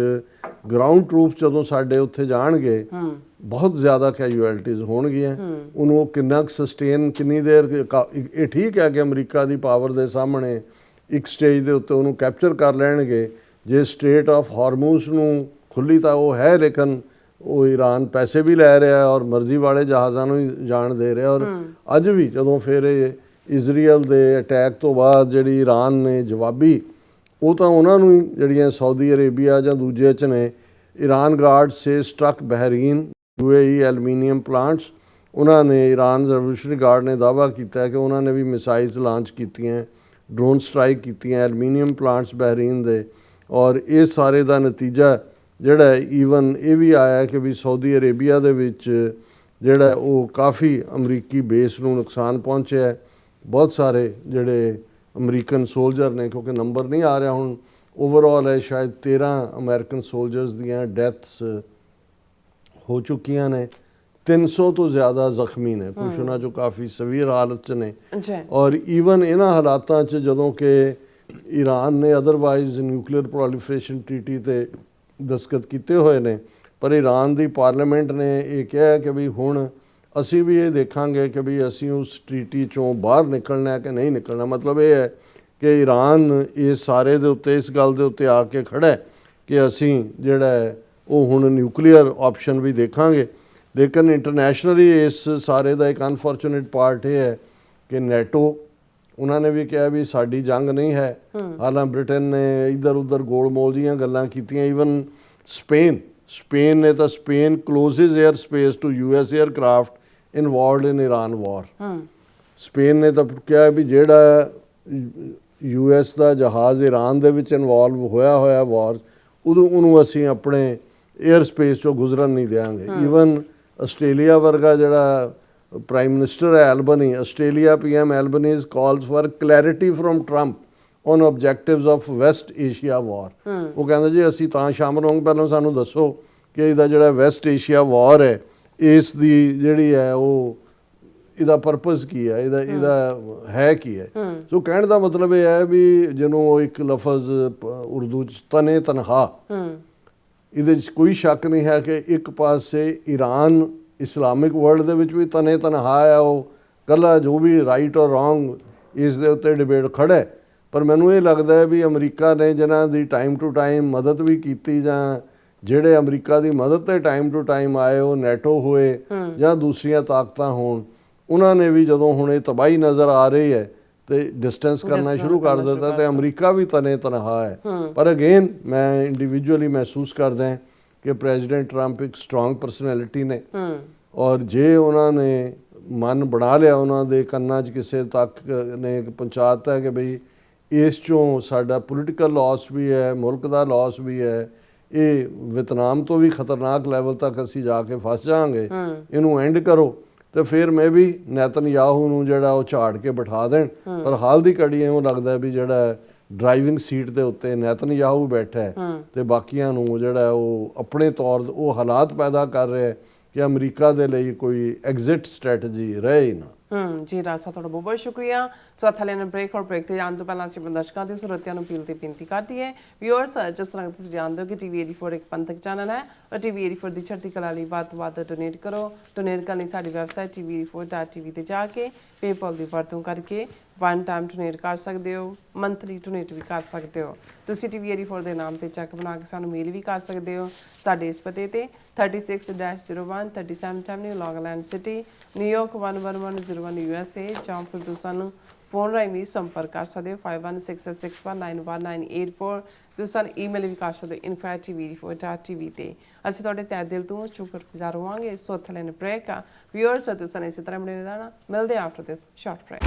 ਗਰਾਊਂਡ ਟਰੂਪਸ ਜਦੋਂ ਸਾਡੇ ਉੱਥੇ ਜਾਣਗੇ ਬਹੁਤ ਜ਼ਿਆਦਾ ਕੈਜੂਅਲਟੀਜ਼ ਹੋਣਗੀਆਂ। ਉਹਨੂੰ ਉਹ ਕਿੰਨਾ ਕੁ ਸਸਟੇਨ, ਕਿੰਨੀ ਦੇਰ, ਇਹ ਠੀਕ ਹੈ ਕਿ ਅਮਰੀਕਾ ਦੀ ਪਾਵਰ ਦੇ ਸਾਹਮਣੇ ਇੱਕ ਸਟੇਜ ਦੇ ਉੱਤੇ ਉਹਨੂੰ ਕੈਪਚਰ ਕਰ ਲੈਣਗੇ। ਜੇ ਸਟ੍ਰੇਟ ਆਫ ਹਾਰਮੂਜ਼ ਨੂੰ ਖੁੱਲੀ ਤਾਂ ਉਹ ਹੈ, ਲੇਕਿਨ ਉਹ ਈਰਾਨ ਪੈਸੇ ਵੀ ਲੈ ਰਿਹਾ ਔਰ ਮਰਜ਼ੀ ਵਾਲੇ ਜਹਾਜ਼ਾਂ ਨੂੰ ਹੀ ਜਾਣ ਦੇ ਰਿਹਾ। ਔਰ ਅੱਜ ਵੀ ਜਦੋਂ ਫਿਰ ਇਹ ਇਜ਼ਰਾਈਲ ਦੇ ਅਟੈਕ ਤੋਂ ਬਾਅਦ ਜਿਹੜੀ ਈਰਾਨ ਨੇ ਜਵਾਬੀ, ਉਹ ਤਾਂ ਉਹਨਾਂ ਨੂੰ ਜਿਹੜੀਆਂ ਸਾਊਦੀ ਅਰੇਬੀਆ ਜਾਂ ਦੂਜੇ 'ਚ ਨੇ, ਈਰਾਨ ਗਾਰਡ ਸੇ ਸਟਰਕ ਬਹਿਰੀਨ UAE ਐਲੂਮੀਨੀਅਮ ਪਲਾਂਟਸ। ਉਹਨਾਂ ਨੇ, ਈਰਾਨ ਰੈਵੋਲੂਸ਼ਨਰੀ ਗਾਰਡ ਨੇ ਦਾਅਵਾ ਕੀਤਾ ਹੈ ਕਿ ਉਹਨਾਂ ਨੇ ਵੀ ਮਿਸਾਈਲਸ ਲਾਂਚ ਕੀਤੀਆਂ, ਡਰੋਨ ਸਟ੍ਰਾਈਕ ਕੀਤੀਆਂ ਐਲੂਮੀਨੀਅਮ ਪਲਾਂਟਸ ਬਹਿਰੀਨ ਦੇ। ਔਰ ਇਹ ਸਾਰੇ ਦਾ ਨਤੀਜਾ ਜਿਹੜਾ ਈਵਨ ਇਹ ਵੀ ਆਇਆ ਕਿ ਵੀ ਸਾਊਦੀ ਅਰੇਬੀਆ ਦੇ ਵਿੱਚ ਜਿਹੜਾ ਉਹ ਕਾਫੀ ਅਮਰੀਕੀ ਬੇਸ ਨੂੰ ਨੁਕਸਾਨ ਪਹੁੰਚਿਆ। ਬਹੁਤ ਸਾਰੇ ਜਿਹੜੇ ਅਮਰੀਕਨ ਸੋਲਜਰ ਨੇ, ਕਿਉਂਕਿ ਨੰਬਰ ਨਹੀਂ ਆ ਰਿਹਾ ਹੁਣ, ਓਵਰਆਲ ਹੈ ਸ਼ਾਇਦ 13 ਅਮਰੀਕਨ ਸੋਲਜਰਸ ਦੀਆਂ ਡੈਥਸ ਹੋ ਚੁੱਕੀਆਂ ਨੇ, 300 ਤੋਂ ਜ਼ਿਆਦਾ ਜ਼ਖਮੀ ਨੇ, ਕੁਛ ਉਹਨਾਂ 'ਚੋਂ ਕਾਫੀ ਸਵੀਅਰ ਹਾਲਤ 'ਚ ਨੇ। ਔਰ ਈਵਨ ਇਹਨਾਂ ਹਾਲਾਤਾਂ 'ਚ ਜਦੋਂ ਕਿ ਈਰਾਨ ਨੇ ਅਦਰਵਾਈਜ਼ ਨਿਊਕਲੀਅਰ ਪ੍ਰੋਲੀਫਰੇਸ਼ਨ ਟ੍ਰੀਟੀ 'ਤੇ ਦਸਤਖਤ ਕੀਤੇ ਹੋਏ ਨੇ, ਪਰ ਈਰਾਨ ਦੀ ਪਾਰਲੀਮੈਂਟ ਨੇ ਇਹ ਕਿਹਾ ਕਿ ਵੀ ਹੁਣ ਅਸੀਂ ਵੀ ਇਹ ਦੇਖਾਂਗੇ ਕਿ ਵੀ ਅਸੀਂ ਉਸ ਟ੍ਰੀਟੀ 'ਚੋਂ ਬਾਹਰ ਨਿਕਲਣਾ ਹੈ ਕਿ ਨਹੀਂ ਨਿਕਲਣਾ। ਮਤਲਬ ਇਹ ਹੈ ਕਿ ਈਰਾਨ ਇਸ ਸਾਰੇ ਦੇ ਉੱਤੇ, ਇਸ ਗੱਲ ਦੇ ਉੱਤੇ ਆ ਕੇ ਖੜ੍ਹਾ ਹੈ ਕਿ ਅਸੀਂ ਜਿਹੜਾ ਹੈ ਉਹ ਹੁਣ ਨਿਊਕਲੀਅਰ ਆਪਸ਼ਨ ਵੀ ਦੇਖਾਂਗੇ। ਲੇਕਿਨ ਇੰਟਰਨੈਸ਼ਨਲੀ ਇਸ ਸਾਰੇ ਦਾ ਇੱਕ ਅਨਫੋਰਚੂਨੇਟ ਪਾਰਟ ਇਹ ਹੈ ਕਿ ਨੈਟੋ, ਉਹਨਾਂ ਨੇ ਵੀ ਕਿਹਾ ਵੀ ਸਾਡੀ ਜੰਗ ਨਹੀਂ ਹੈ। ਹਾਲਾਂ ਬ੍ਰਿਟੇਨ ਨੇ ਇੱਧਰ ਉੱਧਰ ਗੋਲਮੋਲ ਦੀਆਂ ਗੱਲਾਂ ਕੀਤੀਆਂ। ਈਵਨ ਸਪੇਨ ਨੇ ਤਾਂ, Spain closes airspace to US aircraft involved in Iran war. Spain ਨੇ ਤਾਂ ਕਿਹਾ ਵੀ ਜਿਹੜਾ US ਦਾ ਜਹਾਜ਼ ਈਰਾਨ ਦੇ ਵਿੱਚ ਇਨਵੋਲਵ ਹੋਇਆ ਵਾਰ, ਉਹਨੂੰ ਅਸੀਂ ਆਪਣੇ 에ਅਰ ਸਪੇਸ 'ਚੋਂ ਗੁਜ਼ਰਨ ਨਹੀਂ ਦਿਆਂਗੇ। ਈਵਨ ਆਸਟ੍ਰੇਲੀਆ ਵਰਗਾ ਜਿਹੜਾ ਪ੍ਰਾਈਮ ਮਿਨਿਸਟਰ ਹੈ Albanese, Australia PM Albanese calls for clarity from Trump on objectives of West Asia war. ਉਹ ਕਹਿੰਦੇ ਜੀ ਅਸੀਂ ਤਾਂ ਸ਼ਾਮਲ ਹੋਵਾਂਗੇ, ਪਹਿਲਾਂ ਸਾਨੂੰ ਦੱਸੋ ਕਿ ਇਹਦਾ ਜਿਹੜਾ ਵੈਸਟ ਏਸ਼ੀਆ ਵਾਰ ਹੈ, ਇਸ ਦੀ ਜਿਹੜੀ ਹੈ ਉਹ ਇਹਦਾ ਪਰਪਸ ਕੀ ਹੈ, ਇਹਦਾ ਹੈ ਕੀ ਹੈ। ਸੋ ਕਹਿਣ ਦਾ ਮਤਲਬ ਇਹ ਹੈ ਵੀ ਜਿਹਨੂੰ ਉਹ ਇੱਕ ਲਫ਼ਜ਼ ਉਰਦੂ 'ਚ ਤਨੇ ਤਨਹਾ, ਇਹਦੇ 'ਚ ਕੋਈ ਸ਼ੱਕ ਨਹੀਂ ਹੈ ਕਿ ਇੱਕ ਪਾਸੇ ਈਰਾਨ ਇਸਲਾਮਿਕ ਵਰਲਡ ਦੇ ਵਿੱਚ ਵੀ ਤਨੇ ਤਨਹਾ ਹੈ, ਉਹ ਇਕੱਲਾ ਜੋ ਵੀ ਰਾਈਟ ਔਰ ਰੋਂਗ ਇਸ ਦੇ ਉੱਤੇ ਡਿਬੇਟ ਖੜ੍ਹਾ ਹੈ। ਪਰ ਮੈਨੂੰ ਇਹ ਲੱਗਦਾ ਹੈ ਵੀ ਅਮਰੀਕਾ ਨੇ ਜਿਨ੍ਹਾਂ ਦੀ ਟਾਈਮ ਟੂ ਟਾਈਮ ਮਦਦ ਵੀ ਕੀਤੀ, ਜਾਂ ਜਿਹੜੇ ਅਮਰੀਕਾ ਦੀ ਮਦਦ 'ਤੇ ਟਾਈਮ ਟੂ ਟਾਈਮ ਆਏ, ਉਹ ਨੈਟੋ ਹੋਏ ਜਾਂ ਦੂਸਰੀਆਂ ਤਾਕਤਾਂ ਹੋਣ, ਉਹਨਾਂ ਨੇ ਵੀ ਜਦੋਂ ਹੁਣ ਇਹ ਤਬਾਹੀ ਨਜ਼ਰ ਆ ਰਹੀ ਹੈ ਤੇ ਡਿਸਟੈਂਸ ਕਰਨਾ ਸ਼ੁਰੂ ਕਰ ਦਿੱਤਾ, ਤੇ ਅਮਰੀਕਾ ਵੀ ਤਨੇ ਤਨਹਾ ਹੈ। ਪਰ ਅਗੇਨ ਮੈਂ ਇੰਡੀਵਿਜੂਅਲੀ ਮਹਿਸੂਸ ਕਰਦਾ ਕਿ ਪ੍ਰੈਜ਼ੀਡੈਂਟ ਟਰੰਪ ਇੱਕ ਸਟਰੋਂਗ ਪਰਸਨੈਲਿਟੀ ਨੇ, ਔਰ ਜੇ ਉਹਨਾਂ ਨੇ ਮਨ ਬਣਾ ਲਿਆ, ਉਹਨਾਂ ਦੇ ਕੰਨਾਂ 'ਚ ਕਿਸੇ ਤੱਕ ਨੇ ਪਹੁੰਚਾਤਾ ਹੈ ਕਿ ਬਈ ਇਸ 'ਚੋਂ ਸਾਡਾ ਪੋਲੀਟੀਕਲ ਲਾਸ ਵੀ ਹੈ, ਮੁਲਕ ਦਾ ਲਾਸ ਵੀ ਹੈ, ਇਹ ਵਿਤਨਾਮ ਤੋਂ ਵੀ ਖਤਰਨਾਕ ਲੈਵਲ ਤੱਕ ਅਸੀਂ ਜਾ ਕੇ ਫਸ ਜਾਵਾਂਗੇ, ਇਹਨੂੰ ਐਂਡ ਕਰੋ, ਤੇ ਫਿਰ ਮੈਂ ਵੀ ਨੇਤਨਯਾਹੂ ਨੂੰ ਜਿਹੜਾ ਉਹ ਝਾੜ ਕੇ ਬਿਠਾ ਦੇਣ। ਪਰ ਹਾਲ ਦੀ ਘੜੀ ਇਉਂ ਲੱਗਦਾ ਵੀ ਜਿਹੜਾ ਡਰਾਈਵਿੰਗ ਸੀਟ ਦੇ ਉੱਤੇ ਨੇਤਨਯਾਹੂ ਬੈਠਾ ਹੈ ਤੇ ਬਾਕੀਆਂ ਨੂੰ ਜਿਹੜਾ ਉਹ ਆਪਣੇ ਤੌਰ ਉਹ ਹਾਲਾਤ ਪੈਦਾ ਕਰ ਰਿਹਾ ਹੈ ਕਿ ਅਮਰੀਕਾ ਦੇ ਲਈ ਕੋਈ ਐਗਜ਼ਿਟ ਸਟ੍ਰੈਟਜੀ ਰਹੇ ਹੀ ਨਾ। ਜੀ ਰਾਜ ਸਾਹਿਬ ਤੁਹਾਡਾ ਬਹੁਤ ਬਹੁਤ ਸ਼ੁਕਰੀਆ। ਸੋ ਥੱਲੇ ਨੇ ਬ੍ਰੇਕ ਤੇ ਜਾਣ ਤੋਂ ਪਹਿਲਾਂ ਅਸੀਂ ਦਰਸ਼ਕਾਂ ਦੇ ਸਰੋਤਿਆਂ ਨੂੰ ਅਪੀਲ ਤੇ ਬੇਨਤੀ ਕਰਦੀ ਹੈ ਵਿਊਅਰਸ, ਜਿਸ ਤਰ੍ਹਾਂ ਤੁਸੀਂ ਜਾਣਦੇ ਹੋ ਕਿ ਟੀਵੀ 84 ਇੱਕ ਪੰਥਕ ਚੈਨਲ ਹੈ ਔਰ ਟੀਵੀ 84 ਦੀ ਚੜ੍ਹਦੀ ਕਲਾ ਲਈ ਵੱਧ ਤੋਂ ਵੱਧ ਡੋਨੇਟ ਕਰੋ। ਡੋਨੇਟ ਕਰਨ ਲਈ ਸਾਡੀ ਵੈਬਸਾਈਟ tv84.tv ਤੇ ਜਾ ਕੇ ਪੇਪਾਲ ਦੀ ਵਰਤੋਂ ਕਰਕੇ ਵਨ ਟਾਈਮ ਡੋਨੇਟ ਕਰ ਸਕਦੇ ਹੋ, ਮੰਥਲੀ ਡੋਨੇਟ ਵੀ ਕਰ ਸਕਦੇ ਹੋ। ਤੁਸੀਂ ਟੀਵੀ 84 ਦੇ ਨਾਮ ਤੇ ਚੈੱਕ ਬਣਾ ਕੇ ਸਾਨੂੰ ਮੇਲ ਵੀ ਕਰ ਸਕਦੇ ਹੋ ਸਾਡੇ ਇਸ ਪਤੇ ਤੇ 36-01 37th Avenue, Long Island City, New York 11101 USA, ਜਾਂ ਫਿਰ ਤੁਸੀਂ ਸਾਨੂੰ ਫੋਨ ਰਾਹੀਂ ਵੀ ਸੰਪਰਕ ਕਰ ਸਕਦੇ ਹੋ 5166191984। ਤੁਸੀਂ ਸਾਨੂੰ ਈਮੇਲ ਵੀ ਕਰ ਸਕਦੇ ਹੋ info@tv84.tv ਤੇ। ਅਸੀਂ ਤੁਹਾਡੇ ਤਹਿ ਦਿਲ ਤੋਂ ਸ਼ੁਕਰਗੁਜ਼ਾਰ ਹੋਵਾਂਗੇ। ਸੋ ਥੱਲੇ ਨੇ ਬ੍ਰੇਕ ਵਿਊਅਰਸ, ਤੁਸੀਂ ਇਸੇ ਤਰ੍ਹਾਂ ਬਣੇ ਰਹਿਣਾ। ਮਿਲਦੇ ਆਫਟਰ ਦਿਸ ਸ਼ਾਰਟ ਬ੍ਰੇਕ।